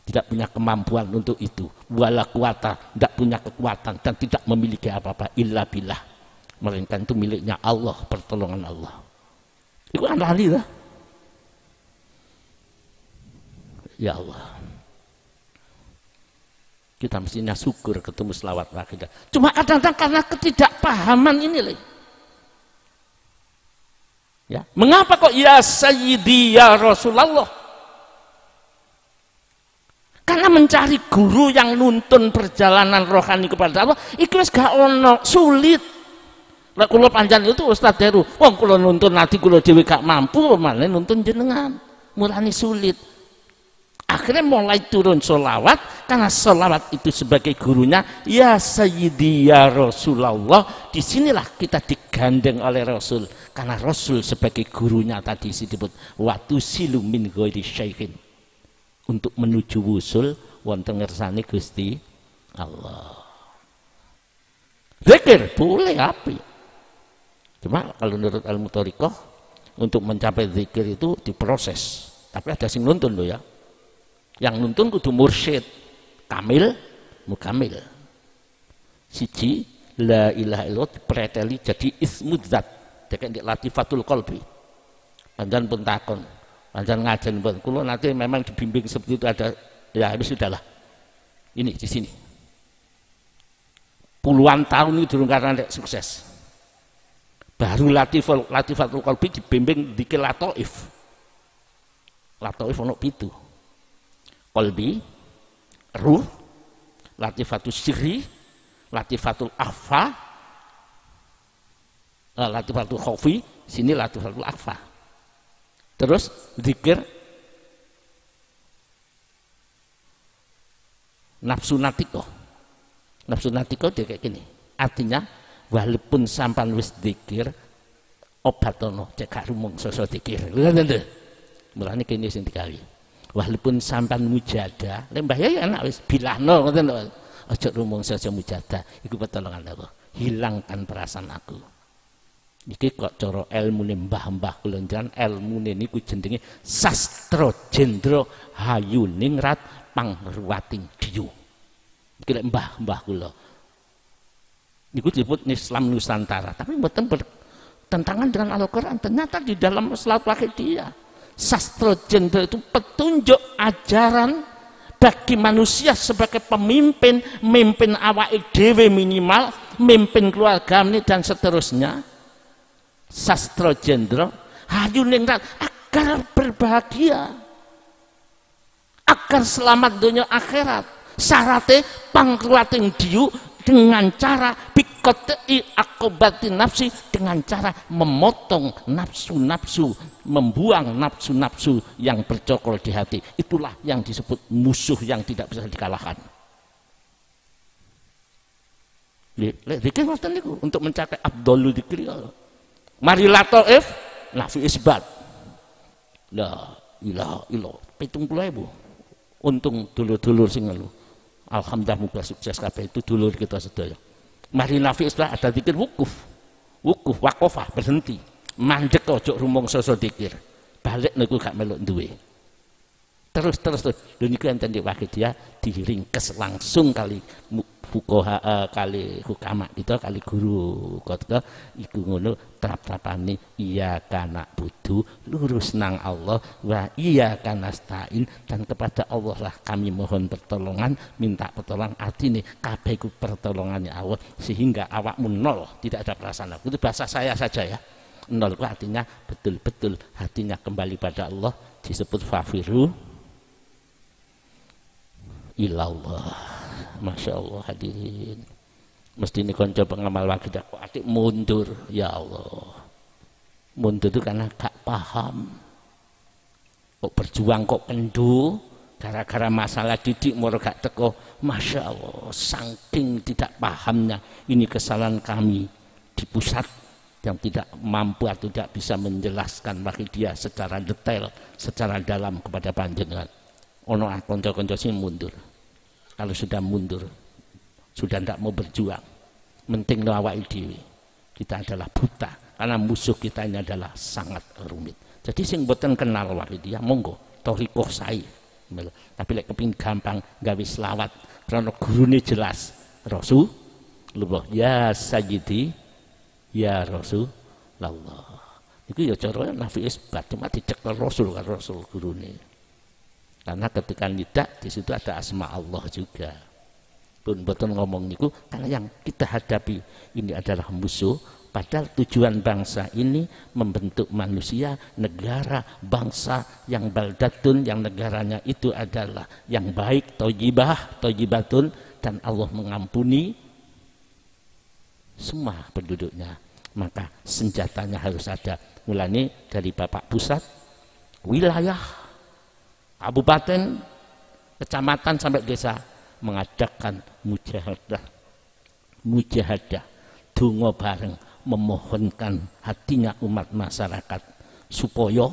tidak punya kemampuan untuk itu, wala kuwata, tidak punya kekuatan dan tidak memiliki apa-apa illa billah, melainkan itu miliknya Allah, pertolongan Allah. Itu kan lali lah. Ya Allah, kita mestinya syukur ketemu selawat wakidah. Cuma kadang-kadang karena ketidakpahaman ini loh. Ya, mengapa kok ya Sayyidi ya Rasulullah? Karena mencari guru yang nuntun perjalanan rohani kepada Allah, itu wis gak ono, sulit. Lah kula panjang itu Ustaz Heru, wong kula nuntun nanti kula dhewe gak mampu, malah nuntun jenengan. Mulane sulit. Akhirnya mulai turun sholawat, karena sholawat itu sebagai gurunya ya Sayyidi ya Rasulullah. Disinilah kita digandeng oleh Rasul, karena Rasul sebagai gurunya tadi disebut watu silu min ghairi syai'in, untuk menuju wusul wonten ngersane Gusti Allah. Zikir boleh api, cuma kalau menurut ilmu thariqah untuk mencapai zikir itu diproses, tapi ada sing nuntun loh ya. Yang nuntun kudu mursyid kamil mukamil. Siji la ilaha illallah preteli jadi ismud zat, dek latifatul qalbi. Panjenengan pun takon, panjenengan ngajen pun kula nanti memang dibimbing seperti itu ada, ya itu sudahlah. Ini di sini. Puluhan tahun itu durung karena sukses. Baru latifatul qalbi dibimbing dikil lataif. Lataif ono 7. Qalbi, ruh, latifatul sirri, latifatul akhfa, latifatul khaufi, sini latifatul akhfa. Terus zikir nafsu natiko. Nafsu natiko dia kayak gini. Artinya walaupun sampan wis zikir obatono cek rumung sosok zikir. Mulane kene sing dikali. Walaupun sampan mujadah, lembah ya anak wis bilahno ngoten lho. Aja rumangsa saja mujadah, iku pertolongan Allah. Hilangkan perasaan aku. Iki kok cara ilmune mbah-mbah kula njenengan ilmune niku jenenge sastra jendra hayuningrat pangruwating diyu. Iki lek mbah-mbah kula. Niku disebut Islam Nusantara, tapi mboten bertentangan dengan Al-Qur'an. Ternyata di dalam Salat Waqidiyah sastra jendra itu petunjuk ajaran bagi manusia sebagai pemimpin, memimpin awake dhewe minimal, memimpin keluarga ini dan seterusnya. Sastra jendra hayuningrat agar berbahagia, agar selamat dunia akhirat. Syaratnya pangruwating diyu dengan cara bikotei akobati nafsi, dengan cara memotong nafsu-nafsu, membuang nafsu-nafsu yang bercokol di hati. Itulah yang disebut musuh yang tidak bisa dikalahkan. Zikir ngoten niku untuk mencapai abdolul dzikri. Mari lataif nafi isbat. La ilaha illallah 70.000. Untung dulur-dulur sing ngelu. Alhamdulillah muga sukses kabeh itu dulur kita sedaya. Mari nafi isbat ada zikir wukuf. Wukuf waqafah berhenti. Mandek ojo rumangsa zikir. Balik niku gak melok duwe. Terus. Lho niku enten di Waqidiyah diringkes langsung kali fuqaha kali hukama kita kali guru kita iku ngono trap-trapane iya kana budu lurus nang Allah wa iya kana stain dan kepada Allah lah kami mohon pertolongan minta pertolongan artine kabeh iku pertolongannya Allah sehingga awakmu nol tidak ada perasaan itu bahasa saya saja ya nol itu artinya betul-betul hatinya kembali pada Allah disebut fafiru ilallah. Masya Allah hadirin, mesti ini konco pengamal wakidah kok adik mundur, ya Allah mundur itu karena gak paham kok berjuang kok kendu gara-gara masalah didik moro gak teko. Masya Allah saking tidak pahamnya ini kesalahan kami di pusat yang tidak mampu atau tidak bisa menjelaskan wakidah secara detail secara dalam kepada panjenengan. Ono konco-konco sing mundur. Kalau sudah mundur, sudah tidak mau berjuang, penting awake dhewe. Kita adalah buta karena musuh kita ini adalah sangat rumit. Jadi sing boten kenal Waqidiyah monggo thariqah sae. Tapi lek kepengin gampang gawe selawat karena gurune jelas. Rasulullah ya sayyidi ya Rasulullah. Iku ya cara nafi isbat cuma dicekel Rasul kan Rasul gurune. Karena ketika tidak di situ ada asma Allah juga. Pun betul ngomong niku karena yang kita hadapi ini adalah musuh. Padahal tujuan bangsa ini membentuk manusia, negara, bangsa yang baldatun, yang negaranya itu adalah yang baik, toyibatun, dan Allah mengampuni semua penduduknya. Maka senjatanya harus ada. Mulanya dari Bapak Pusat, wilayah, kabupaten, kecamatan sampai desa mengadakan mujahadah, donga bareng memohonkan hatinya umat masyarakat supaya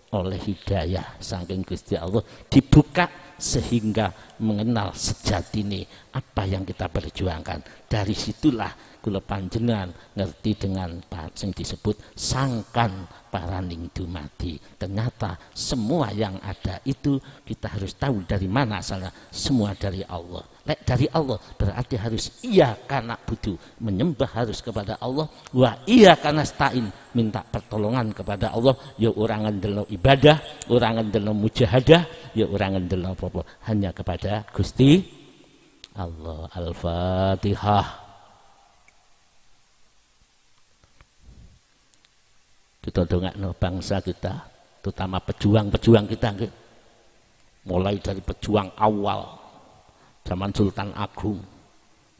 oleh hidayah saking Gusti Allah dibuka sehingga mengenal sejatine apa yang kita perjuangkan. Dari situlah kula panjenengan ngerti dengan yang disebut sangkan paraning dumadi. Ternyata semua yang ada itu kita harus tahu dari mana asalnya. Semua dari Allah. Lek dari Allah berarti harus iya karena butuh menyembah harus kepada Allah. Wa iya karena stain minta pertolongan kepada Allah. Ya orang ngendelno ibadah, orang ngendelno mujahadah, ya orang ngendelno apa-apa hanya kepada Gusti Allah. Al-Fatihah. Kita dongakno bangsa kita, terutama pejuang-pejuang kita, mulai dari pejuang awal zaman Sultan Agung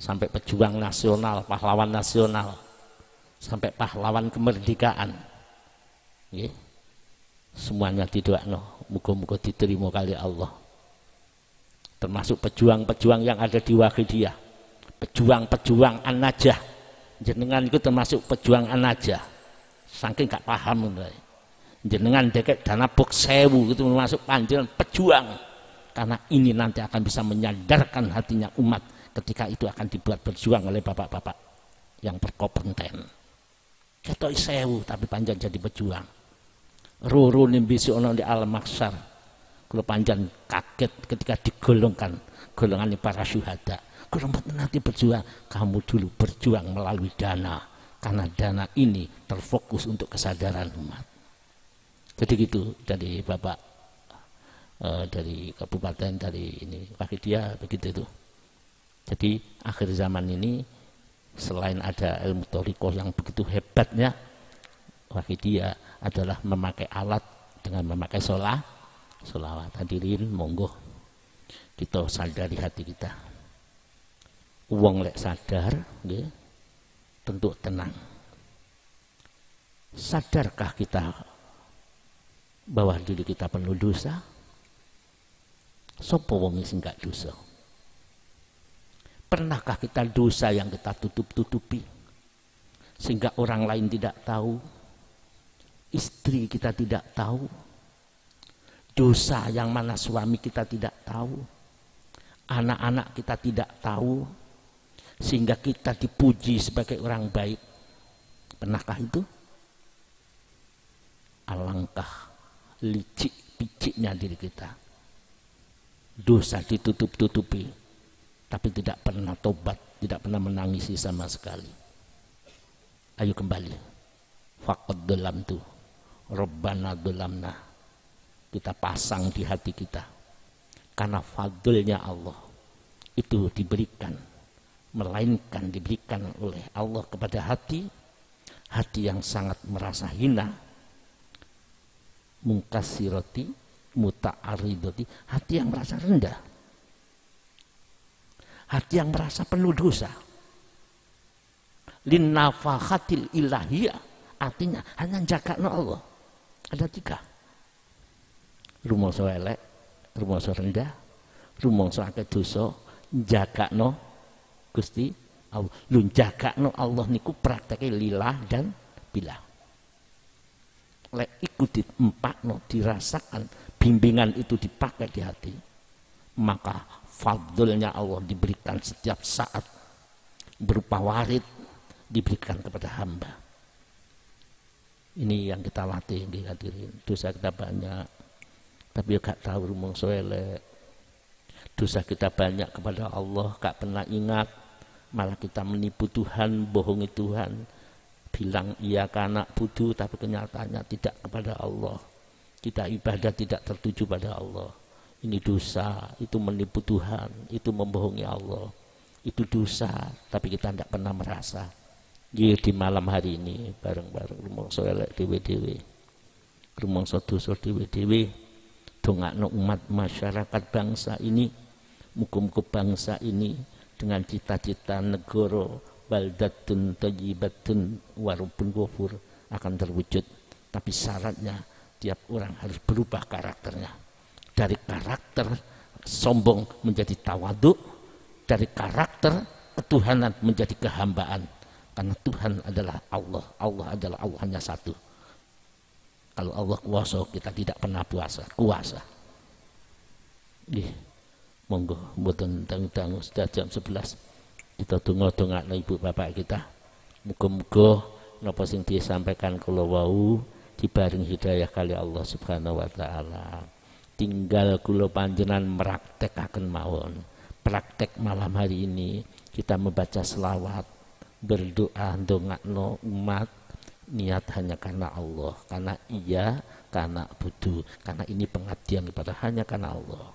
sampai pejuang nasional, pahlawan nasional, sampai pahlawan kemerdekaan, semuanya didongakno, muga-muga diterima kali Allah. Termasuk pejuang-pejuang yang ada di Waqidiyah, pejuang-pejuang An-Najah, jenengan itu termasuk pejuang An-Najah. Saking gak paham mulai. jenengan dekek dana box 1000 itu masuk panjenengan pejuang, karena ini nanti akan bisa menyadarkan hatinya umat ketika itu akan dibuat berjuang oleh bapak-bapak yang berkompeten. Ketok 1000 tapi panjang jadi pejuang. Ruru nimbisi ono di alam mahsyar. Kalau panjang kaget ketika digolongkan golongan para syuhada. Kalau nanti berjuang, kamu dulu berjuang melalui dana, karena dana ini terfokus untuk kesadaran umat. Jadi gitu dari bapak dari kabupaten, dari ini Wahidiyah begitu itu. Jadi akhir zaman ini selain ada ilmu thariqah yang begitu hebatnya, Wahidiyah adalah memakai alat dengan memakai sholawat. Hadirin monggo kita sadari hati kita. Wong lek sadar nggih tentu tenang. Sadarkah kita bahwa diri kita penuh dosa? Sopo wong sing gak dosa? Pernahkah kita dosa yang kita tutup-tutupi sehingga orang lain tidak tahu? Istri kita tidak tahu. Dosa yang mana suami kita tidak tahu. Anak-anak kita tidak tahu, sehingga kita dipuji sebagai orang baik. Pernahkah itu? Alangkah licik-piciknya diri kita. Dosa ditutup-tutupi, tapi tidak pernah tobat, tidak pernah menangisi sama sekali. Ayo kembali. Faqad dolamtu, Rabbana dolamna. Kita pasang di hati kita. Karena fadlnya Allah itu diberikan, melainkan diberikan oleh Allah kepada hati yang sangat merasa hina, mungkasirati, muta'aridati, hati yang merasa rendah, hati yang merasa penuh dosa. Linnafahatil ilahiyah, artinya hanya jagakno Allah. Ada 3. Rumangsa elek, rumangsa rendah, rumangsa akeh dosa, jagakno Gusti Allah. Lu jagakno Allah niku prakteke lillah dan billah. Lek iku diempakno, dirasakan, bimbingan itu dipakai di hati, maka fadlnya Allah diberikan setiap saat berupa warid, diberikan kepada hamba. Ini yang kita latih, hadirin. Dosa kita banyak, tapi gak tahu rumangsa elek. Dosa kita banyak kepada Allah, gak pernah ingat, malah kita menipu Tuhan, bohongi Tuhan, bilang iya karena budu, tapi kenyataannya tidak kepada Allah. Kita ibadah tidak tertuju pada Allah. Ini dosa, itu menipu Tuhan, itu membohongi Allah, itu dosa, tapi kita tidak pernah merasa. Di malam hari ini bareng-bareng rumangsa elek dewe-dewe, rumangsa dosa dewe-dewe, dongakno umat masyarakat bangsa ini, muga-muga bangsa ini dengan cita-cita negara baldatun thayyibatun warubun ghafur akan terwujud. Tapi syaratnya tiap orang harus berubah karakternya, dari karakter sombong menjadi tawadhu, dari karakter ketuhanan menjadi kehambaan. Karena Tuhan adalah Allah, Allah adalah Allah, hanya satu. Kalau Allah kuasa, kita tidak pernah kuasa. Monggo mboten tanggung-tanggung, sudah jam 11. Kita donga-dongakno ibu bapak kita. Muga-muga napa sing disampaikan kula wau dibaring hidayah kali Allah Subhanahu wa taala. Tinggal kula panjenengan meraktekkaken mawon. Praktek malam hari ini kita membaca selawat, berdoa, ndongakno umat, niat hanya karena Allah, karena iya, karena budu, karena ini pengabdian kepada hanya karena Allah.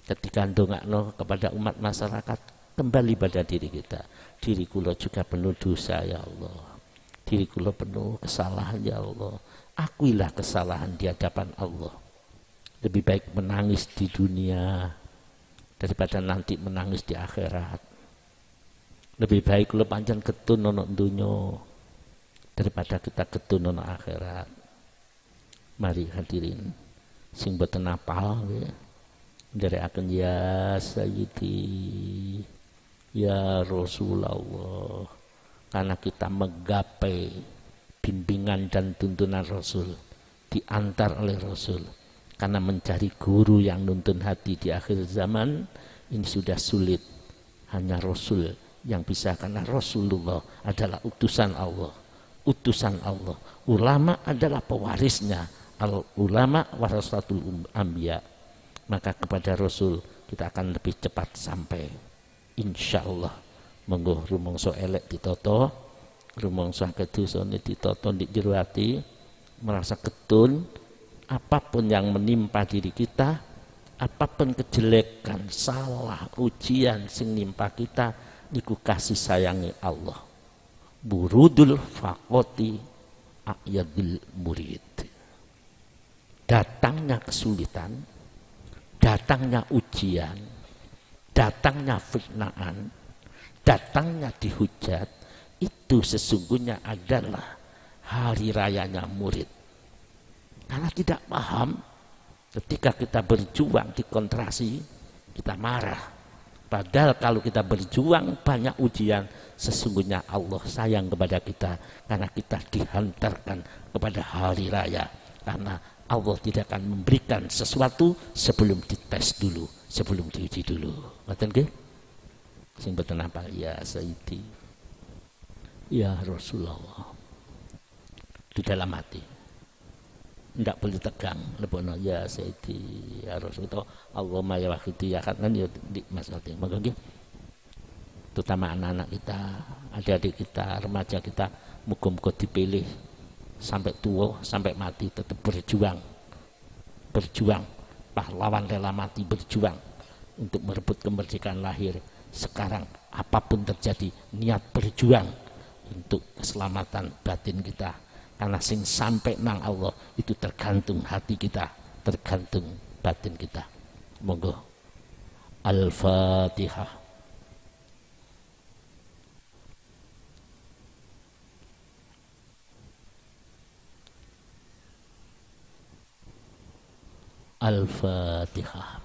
Ketika ndongakno kepada umat masyarakat, kembali pada diri kita. Diri kula juga penuh dosa ya Allah, diri kula penuh kesalahan ya Allah. Akuilah kesalahan di hadapan Allah. Lebih baik menangis di dunia daripada nanti menangis di akhirat. Lebih baik kalau pancen ketun ono dunya daripada kita ketun ono akhirat. Mari hadirin sing boten apal nggih, nderekaken ya Sayyidi ya Rasulullah, karena kita menggapai bimbingan dan tuntunan Rasul diantar oleh Rasul. Karena mencari guru yang nuntun hati di akhir zaman ini sudah sulit. Hanya Rasul yang bisa, karena Rasulullah adalah utusan Allah. Utusan Allah. Ulama adalah pewarisnya. Al ulama warasatul anbiya. Maka kepada Rasul kita akan lebih cepat sampai. Insyaallah. Monggo rumangsa elek ditata, rumangsa kedosane ditata ndik jero ati, merasa ketun apapun yang menimpa diri kita, apapun kejelekan, salah, ujian sing nimpa kita, niku kasih sayangi Allah. Burudul faqoti a'yadil murid. Datangnya kesulitan, datangnya ujian, datangnya fitnaan, datangnya dihujat, itu sesungguhnya adalah hari rayanya murid. Karena tidak paham, ketika kita berjuang di kontrasi, kita marah. Padahal kalau kita berjuang banyak ujian, sesungguhnya Allah sayang kepada kita karena kita dihantarkan kepada hari raya. Karena Allah tidak akan memberikan sesuatu sebelum dites dulu, sebelum diuji dulu. Ngerti nggih? Sing boten apa ya Sayyidi, ya Rasulullah, di dalam hati tidak boleh tegang, lebono ya Sayyidi ya Rasulullah, Allahumma ya wakhidi ya kan ya di masalah ini. Maka terutama anak-anak kita, adik-adik kita, remaja kita, muga-muga dipilih sampai tua, sampai mati tetap berjuang, pahlawan rela mati berjuang untuk merebut kemerdekaan lahir. Sekarang apapun terjadi, niat berjuang untuk keselamatan batin kita. Karena sing sampai nang Allah itu tergantung hati kita, tergantung batin kita. Monggo. Al-Fatihah. Al-Fatihah.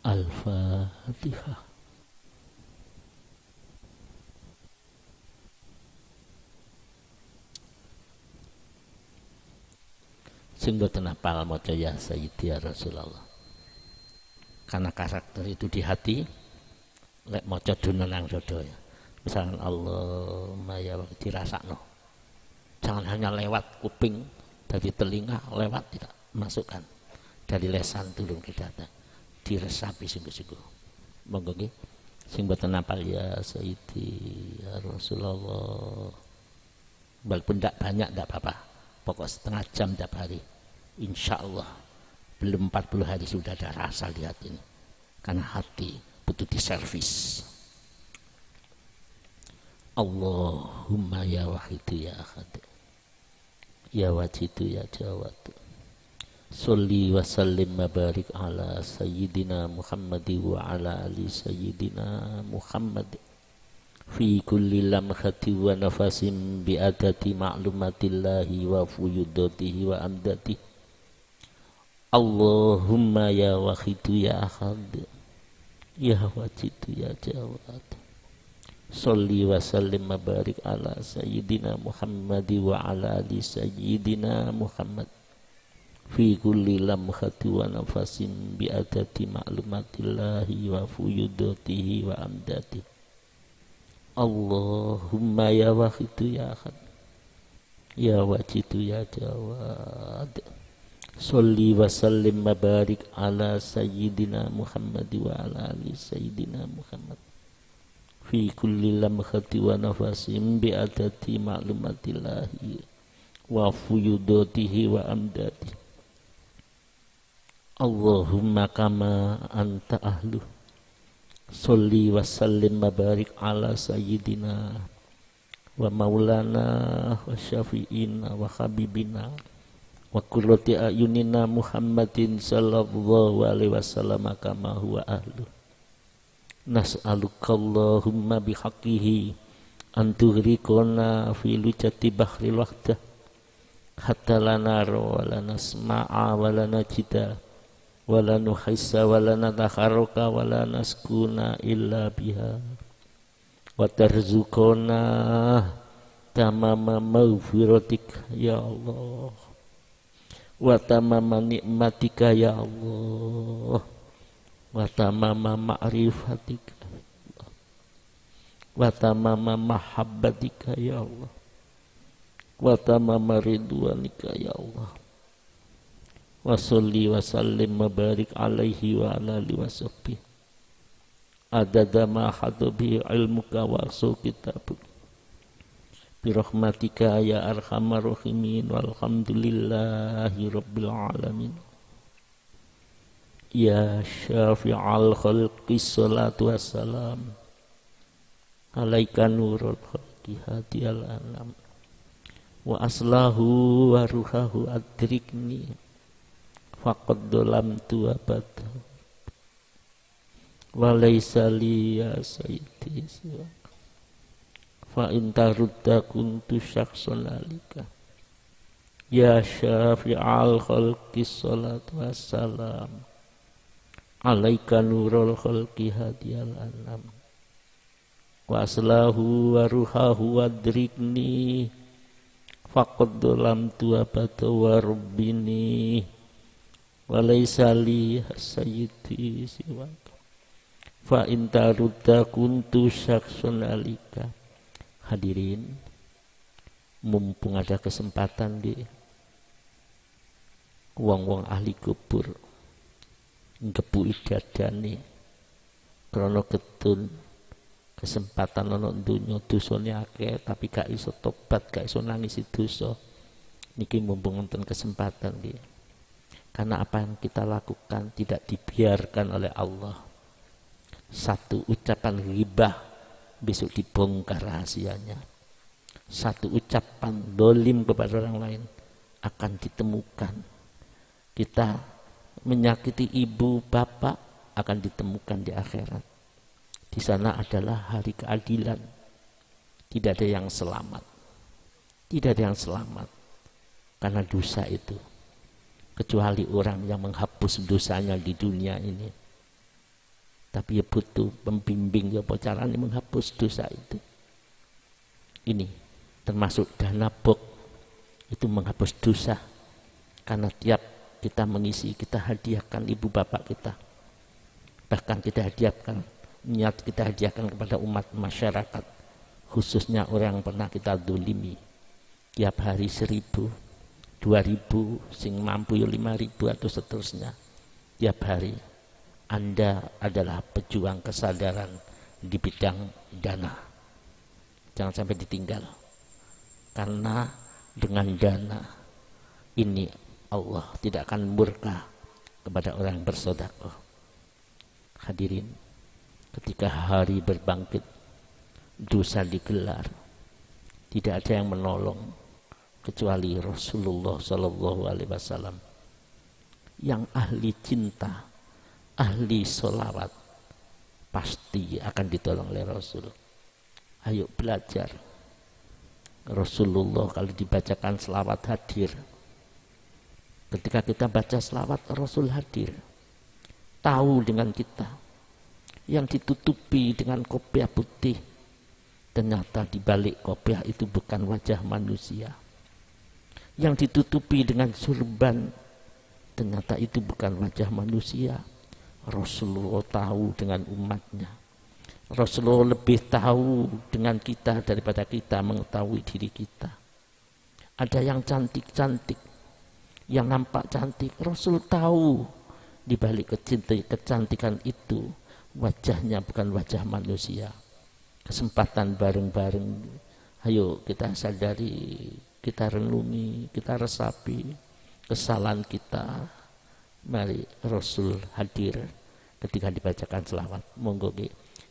Al-Fatihah. Sing boten hafal maca ya Sayyidi ya Rasulullah. Karena karakter itu di hati, lek maca duna nang dada ya. Misalkan Allahumma ya dirasakno. Jangan hanya lewat kuping, dari telinga lewat, tidak masukkan. Dari lesan turun ke dada. Diresapi sungguh-sungguh. Monggo nggih. Sing boten hafal ya Sayyidi ya Rasulullah. Walaupun tidak banyak tidak apa-apa. Pokok setengah jam tiap hari. Insya Allah belum 40 hari sudah ada rasa di hati ini. Karena hati butuh diservis. Allahumma ya wahidu ya ahad, ya wajidu ya jawad, sholli wa sallim wa barik ala sayyidina Muhammadi wa ala ali sayyidina Muhammad fi kulli lamhati wa nafasim bi adati ma'lumatillahi wa fuyudatihi wa amdatihi. Allahumma ya wahidu ya ahad, ya wajidu ya jawad, sholli wa sallim wa barik ala sayyidina Muhammadi wa ala ali sayyidina Muhammad fi kulli lamhati wa nafasim bi adati ma'lumatillahi wa fuyudatihi wa amdatihi. Allahumma ya wahidu ya ahad, ya wajidu ya jawad, sholli wa sallim wa barik ala sayyidina Muhammad wa ala ali sayyidina Muhammad fi kulli lamhati wa nafasim bi adati ma'lumatillahi wa fuyudatihi wa amdatihi. Allahumma kama anta ahlu, sholli wa sallim wa barik ala sayyidina wa maulana wa syafi'ina wa habibina wa qurrati ayunina Muhammadin sallallahu alaihi wasallam kama huwa ahlu. Nas'aluka Allahumma bihaqqihi an tughriqana fi lujati bahril wahdah hatta la nara wa la nasma'a wa la najida wala nuhissa wala natakharuka wala naskuna illa biha wa tarzuqona tamama maghfiratik ya Allah wa tamama nikmatika ya Allah wa tamama ma'rifatika wa tamama mahabbatika ya Allah wa tamama ridwanika ya Allah wa salli wa sallim wa barik alaihi wa ala alihi wa sahbihi adada ma hadabi ilmuka wa asu kitabuk birahmatika ya arhamar rahimin walhamdulillahi rabbil alamin ya syafi'al khalqi salatu wassalam alaika nurul khalqi hadiyal anam wa aslahu wa ruhahu adrikni faqad dolamtu abada wa laysa li ya sayyidi siwak fa in tarudda kuntu syakhsan alika ya syafi'al khalqi salatu wassalam alaika nurul khalqi hadiyal anam wa aslahu wa ruhahu adrikni faqad dolamtu abada wa rabbini walaysa li sayyidi siwaka fa in tarudda kuntu syakhsun alika. Hadirin, mumpung ada kesempatan di wong-wong ahli kubur ngepuki dadane krana ketun kesempatan ana donya dosane akeh tapi gak iso tobat, gak iso nangisi dosa. Niki mumpung wonten kesempatan nggih. Karena apa yang kita lakukan tidak dibiarkan oleh Allah. Satu ucapan ghibah besok dibongkar rahasianya. Satu ucapan dolim kepada orang lain akan ditemukan. Kita menyakiti ibu bapak akan ditemukan di akhirat. Di sana adalah hari keadilan. Tidak ada yang selamat. Tidak ada yang selamat karena dosa itu. Kecuali orang yang menghapus dosanya di dunia ini. Tapi ya butuh pembimbing ya caranya menghapus dosa itu. Ini termasuk dana bok itu menghapus dosa. Karena tiap kita mengisi, kita hadiahkan ibu bapak kita. Bahkan kita hadiahkan, niat kita hadiahkan kepada umat masyarakat. Khususnya orang yang pernah kita dolimi. Tiap hari 1.000. 2.000, sing mampu ya 5.000 atau seterusnya. Tiap hari Anda adalah pejuang kesadaran di bidang dana. Jangan sampai ditinggal. Karena dengan dana ini Allah tidak akan murka kepada orang yang bersedekah. Hadirin, ketika hari berbangkit, dosa digelar, tidak ada yang menolong kecuali Rasulullah Sallallahu Alaihi Wasallam yang ahli cinta, ahli solawat, pasti akan ditolong oleh Rasul. Ayo belajar. Rasulullah kalau dibacakan selawat hadir. Ketika kita baca selawat, Rasul hadir. Tahu dengan kita. Yang ditutupi dengan kopiah putih, ternyata di balik kopiah itu bukan wajah manusia. Yang ditutupi dengan surban, ternyata itu bukan wajah manusia. Rasulullah tahu dengan umatnya. Rasulullah lebih tahu dengan kita daripada kita mengetahui diri kita. Ada yang cantik-cantik, yang nampak cantik. Rasul tahu di balik kecantikan itu wajahnya bukan wajah manusia. Kesempatan bareng-bareng, ayo kita sadari, kita renungi, kita resapi kesalahan kita. Mari Rasul hadir ketika dibacakan selawat. Monggo ge.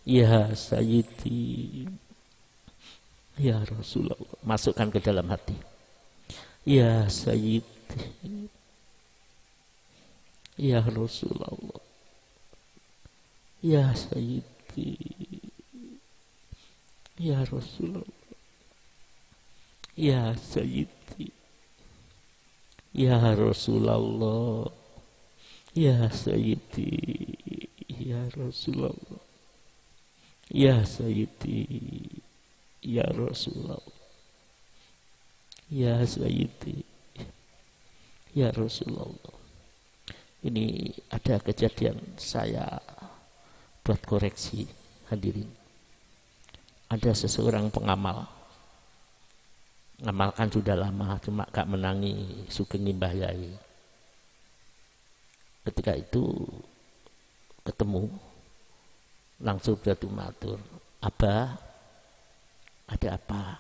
Ya Sayyidi, ya Rasulullah, masukkan ke dalam hati. Ya Sayyidi, ya Rasulullah, ya Sayyidi, ya Rasulullah, ya Sayyidi, ya Rasulullah, Ya Sayyidi, ya Rasulullah, ya Sayyidi, ya Rasulullah, ya Sayyidi, ya Rasulullah. Ini ada kejadian, saya buat koreksi hadirin. Ada seseorang pengamal, ngamalkan sudah lama, cuma gak menangi sugeng Mbah Yai. Ketika itu ketemu, langsung beradu matur, Abah, ada apa?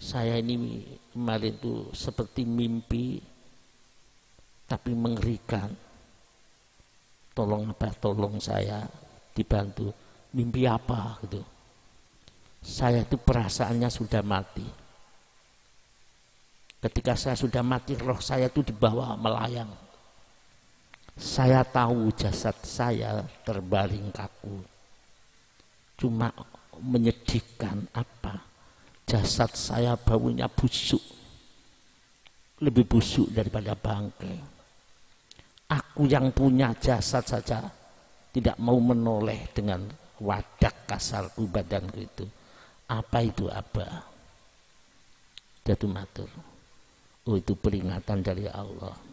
Saya ini kemarin itu seperti mimpi, tapi mengerikan. Tolong Abah, tolong saya dibantu. Mimpi apa gitu? Saya itu perasaannya sudah mati. Ketika saya sudah mati, roh saya itu dibawa melayang. Saya tahu jasad saya terbaring kaku. Cuma menyedihkan apa? Jasad saya baunya busuk. Lebih busuk daripada bangkai. Aku yang punya jasad saja tidak mau menoleh dengan wadak kasarku badanku itu. Apa itu Abah? Jatuh matur. Oh, itu peringatan dari Allah.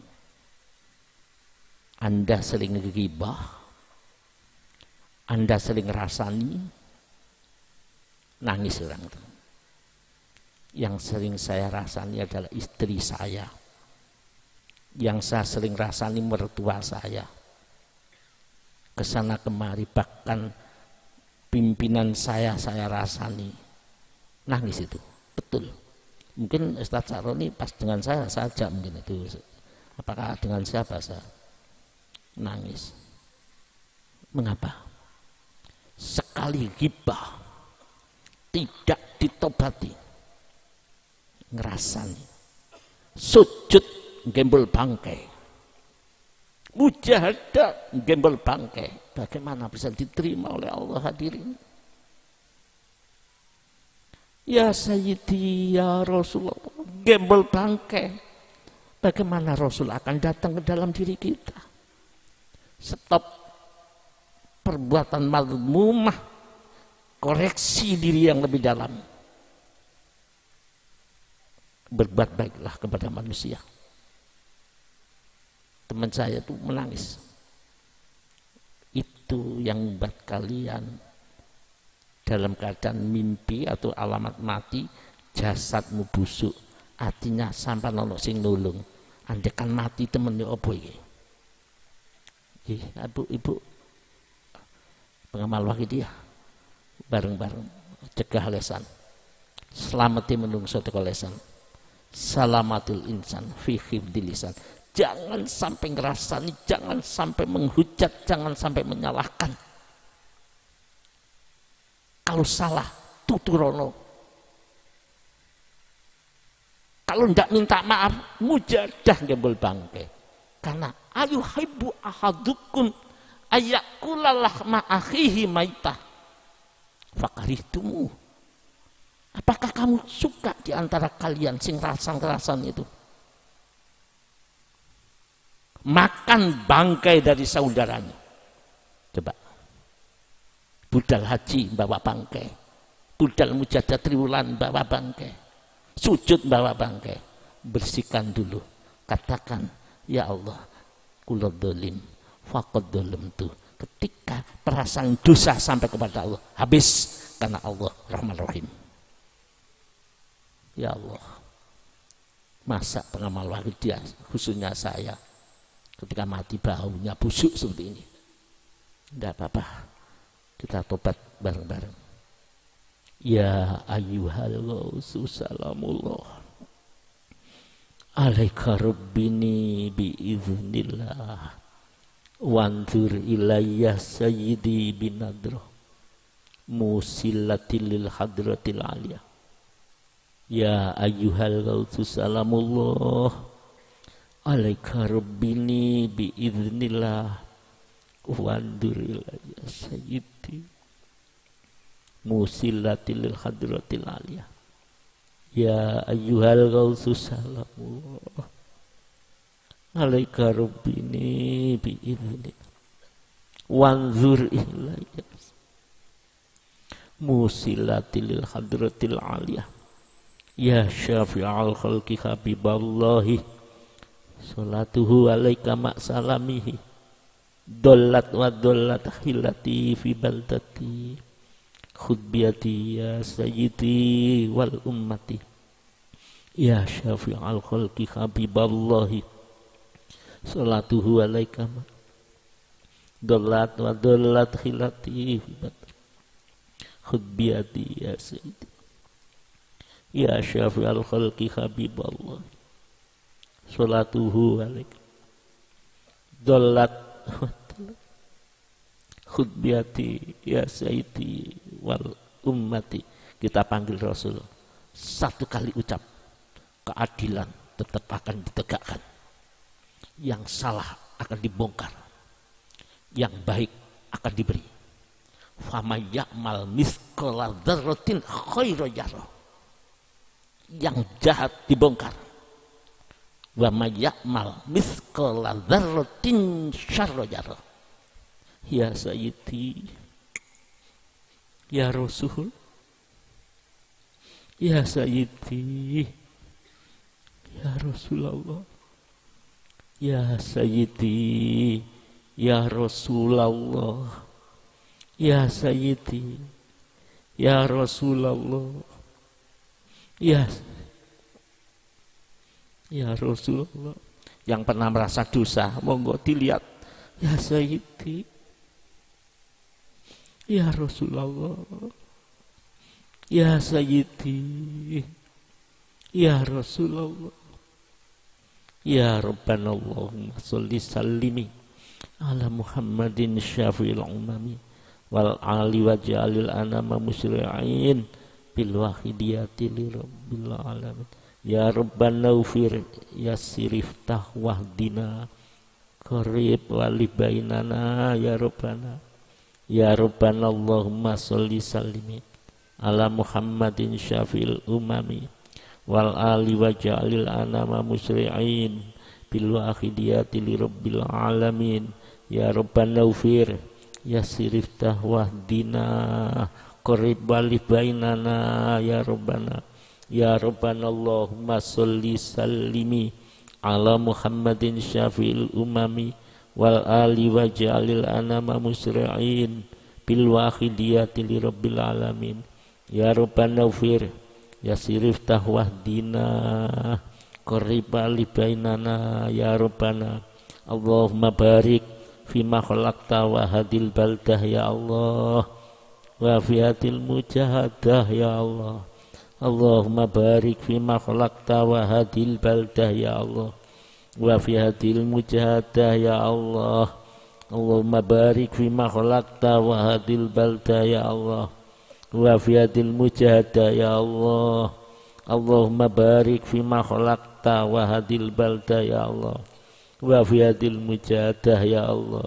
Anda sering ghibah, Anda sering rasani, nangis orang itu. Yang sering saya rasani adalah istri saya. Yang saya sering rasani mertua saya. Kesana kemari, bahkan pimpinan saya rasani. Nangis itu, betul. Mungkin Ustaz Saroni pas dengan saya saja mungkin itu. Apakah dengan siapa saya? Nangis. Mengapa? Sekali ghibah tidak ditobati, ngerasani, sujud gembel bangkai, mujahadah gembel bangkai. Bagaimana bisa diterima oleh Allah hadirin? Ya Sayyidi, ya Rasulullah, gembel bangkai. Bagaimana Rasul akan datang ke dalam diri kita? Stop perbuatan mazmumah, koreksi diri yang lebih dalam. Berbuat baiklah kepada manusia. Teman saya itu menangis. Itu yang membuat kalian dalam keadaan mimpi atau alamat mati, jasadmu busuk, artinya sampai nono sing nulung. Andekan mati temennya opo iki? Ibu pengamal wakil dia bareng-bareng cegah lesan, selamati menungso teko lesan, salamatul insan fi khifdil lisan. Jangan sampai ngerasani, jangan sampai menghujat, jangan sampai menyalahkan. Kalau salah tuturono, kalau ndak minta maaf mujadah gembel bangke. Karena ayuhibbu ahadukum ayakula lahma akhihi maitah fakarihtumu. Apakah kamu suka di antara kalian sing rasan-rasan itu makan bangkai dari saudaranya? Coba. Budal haji bawa bangkai, budal mujadah triwulan bawa bangkai, sujud bawa bangkai. Bersihkan dulu, katakan, ya Allah, kula dolim, faqad dolimtu. Ketika perasaan dosa sampai kepada Allah, habis, karena Allah Rahman Rahim. Ya Allah, masa pengamal wahid dia, khususnya saya, ketika mati baunya busuk seperti ini. Tidak apa-apa, kita tobat bareng-bareng. Ya ayyuhal ghausu salamullah alaika rabbini biiznillah wanzur ilayya sayyidi binadroh musillatil lil hadratil aliyah. Ya ayyuhal ghausu salamullah alaika rabbini biiznillah wanzur ilayya sayyidi musillatil lil hadratil aliyah. Ya ayyuhal ghausu salamullah alaika rabbini bi'idhni wanzur ilayya musilatil hadratil aliyah ya syafi'al khalqi habiballahi salatuhu alaika ma'salamihi dollat wa dollat hilati fi baldati khudbiyati ya sayyidi wal ummati ya syafi'al khalqi habiballahi salatuhu alaika dollat wa dollat hilati fi baldati khudbiyati ya sayyidi ya syafi'al khalqi habiballah salatuhu alaik dollat khudbiyati ya sayyidi wal ummati. Kita panggil Rasul, satu kali ucap, keadilan tetap akan ditegakkan, yang salah akan dibongkar, yang baik akan diberi. Fama ya'mal mithqala dzarratin khairan yarah, yang jahat dibongkar. Wa may ya'mal mithqala dzarratin syarran yarah. Ya sayyidi ya rasul ya sayyidi ya Rasulullah ya sayyidi ya Rasulullah ya sayyidi ya Rasulullah ya Rasulullah. Yang pernah merasa dosa monggo dilihat, ya sayyidi ya Rasulullah ya sayyidi ya Rasulullah ya Rabbana Allahumma sholli sallimi ala Muhammadin syafi'il umami wal ali wa ja'alil anama musri'in bil wahidiyati li rabbil alamin ya Rabbana ufir yassirif tahwahdina qarib walibainana ya Rabbana Allahumma sholli sallimi ala Muhammadin syafi'il umami wal ali wa ja'alil anama musri'in bil wahidiyati li rabbil alamin ya Rabbana ufir yassirif tahwahdina qarib walibainana ya Rabbana Allahumma sholli sallimi ala Muhammadin syafi'il umami wal ali wa ja'alil anama musri'in bil wahidiyati li rabbil alamin ya Rabbana ufir yasirif tahwahdina qariba li bainana ya Rabbana Allahumma barik fima khalaqta wa hadil baldah ya Allah wa fiatil mujahadah ya Allah Allahumma barik fima khalaqta wa hadil baldah ya Allah wa fi hadil mujahadah ya Allah Allahumma barik fima khalaqta wa hadil baldah ya Allah wa fi hadil mujahadah ya Allah Allahumma barik fima khalaqta wa hadil baldah ya Allah wa fi hadil mujahadah ya Allah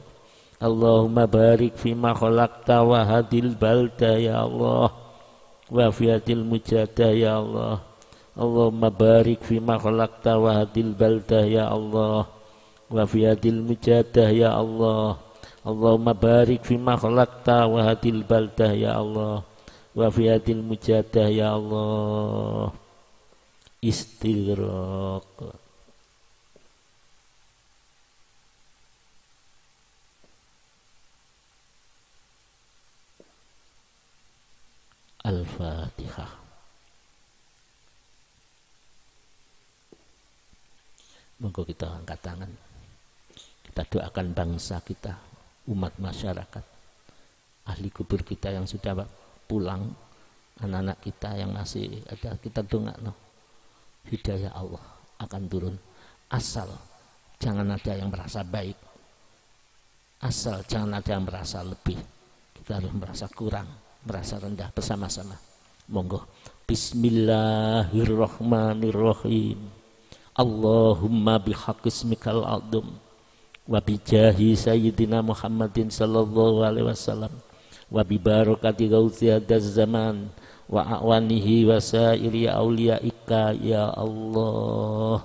Allahumma barik fima khalaqta wa hadil baldah ya Allah wa fi hadil mujahadah ya Allah Allahumma barik fima khalaqta wa hadil baldah ya Allah wa fi hadil mujahadah ya Allah Allahumma barik fima khalaqta wa hadil baldah ya Allah wa fi hadil mujahadah ya Allah. Istighraq. Al-Fatihah. Monggo kita angkat tangan. Kita doakan bangsa kita, umat masyarakat, ahli kubur kita yang sudah pulang, anak-anak kita yang masih ada, kita doakan hidayah Allah akan turun. Asal jangan ada yang merasa baik, asal jangan ada yang merasa lebih. Kita harus merasa kurang, merasa rendah bersama-sama. Monggo. Bismillahirrahmanirrahim. Allahumma bihaqqismikal a'dham wa bijahi sayyidina Muhammadin sallallahu alaihi wasallam wa bi barakati gauzi hadzal zaman wa awanihi wa sairi auliyaika ya Allah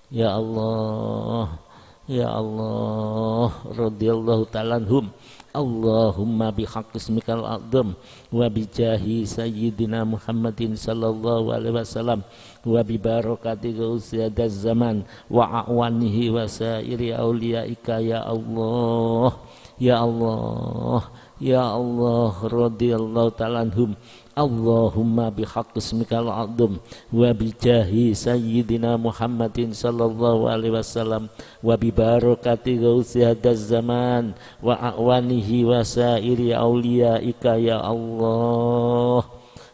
ya Allah Ya Allah, radhiyallahu ta'ala anhum. Allahumma bihaqqi ismikal a'zam wa bijahi sayyidina Muhammadin sallallahu alaihi wasallam wa bi barakati gausiadaz zaman wa a'wanihi wa sairi auliyaika ya Allah. Ya Allah, ya Allah, radhiyallahu ta'ala anhum. Allahumma bihaqqi ismikal a'zam wa bijahi sayyidina Muhammadin sallallahu alaihi wasallam wa bi barakati gausi hadzal zaman wa a'wanihi wa sairi auliyaika ya Allah.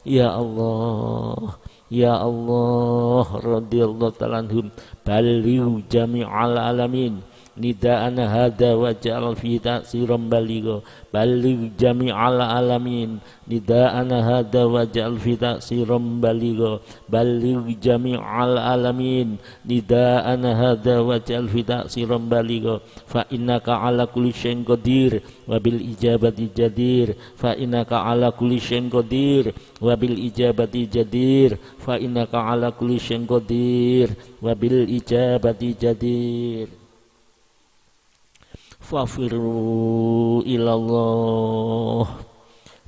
Ya Allah, ya Allah, radhiyallahu ta'ala anhum. Baligh jami'al alamin nida'ana hada wa ja'al fi ta'siran baligha. Baligh jami'al alamin nida'ana hada wa ja'al fi ta'siran baligha. Baligh jami'al alamin nida'ana hada wa ja'al fi ta'siran baligha. Fa innaka ala kulli syai'in qadir wa bil ijabati jadir. Fa innaka ala kulli syai'in qadir wa bil ijabati jadir. Fa innaka ala kulli syai'in qadir wa bil ijabati jadir. Fafiru ilallah,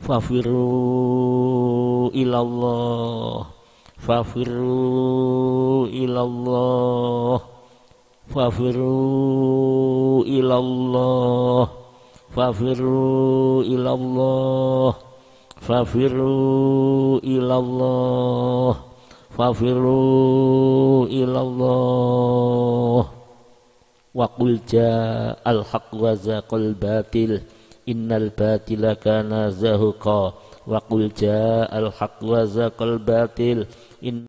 fafiru ilallah, fafiru ilallah, fafiru ilallah, fafiru ilallah, fafiru ilallah, fafiru ilallah. Wa qul ja'al haqq wa zaqal batil innal batila kana zahuqa. Wa qul ja'al haqq wa zaqal batil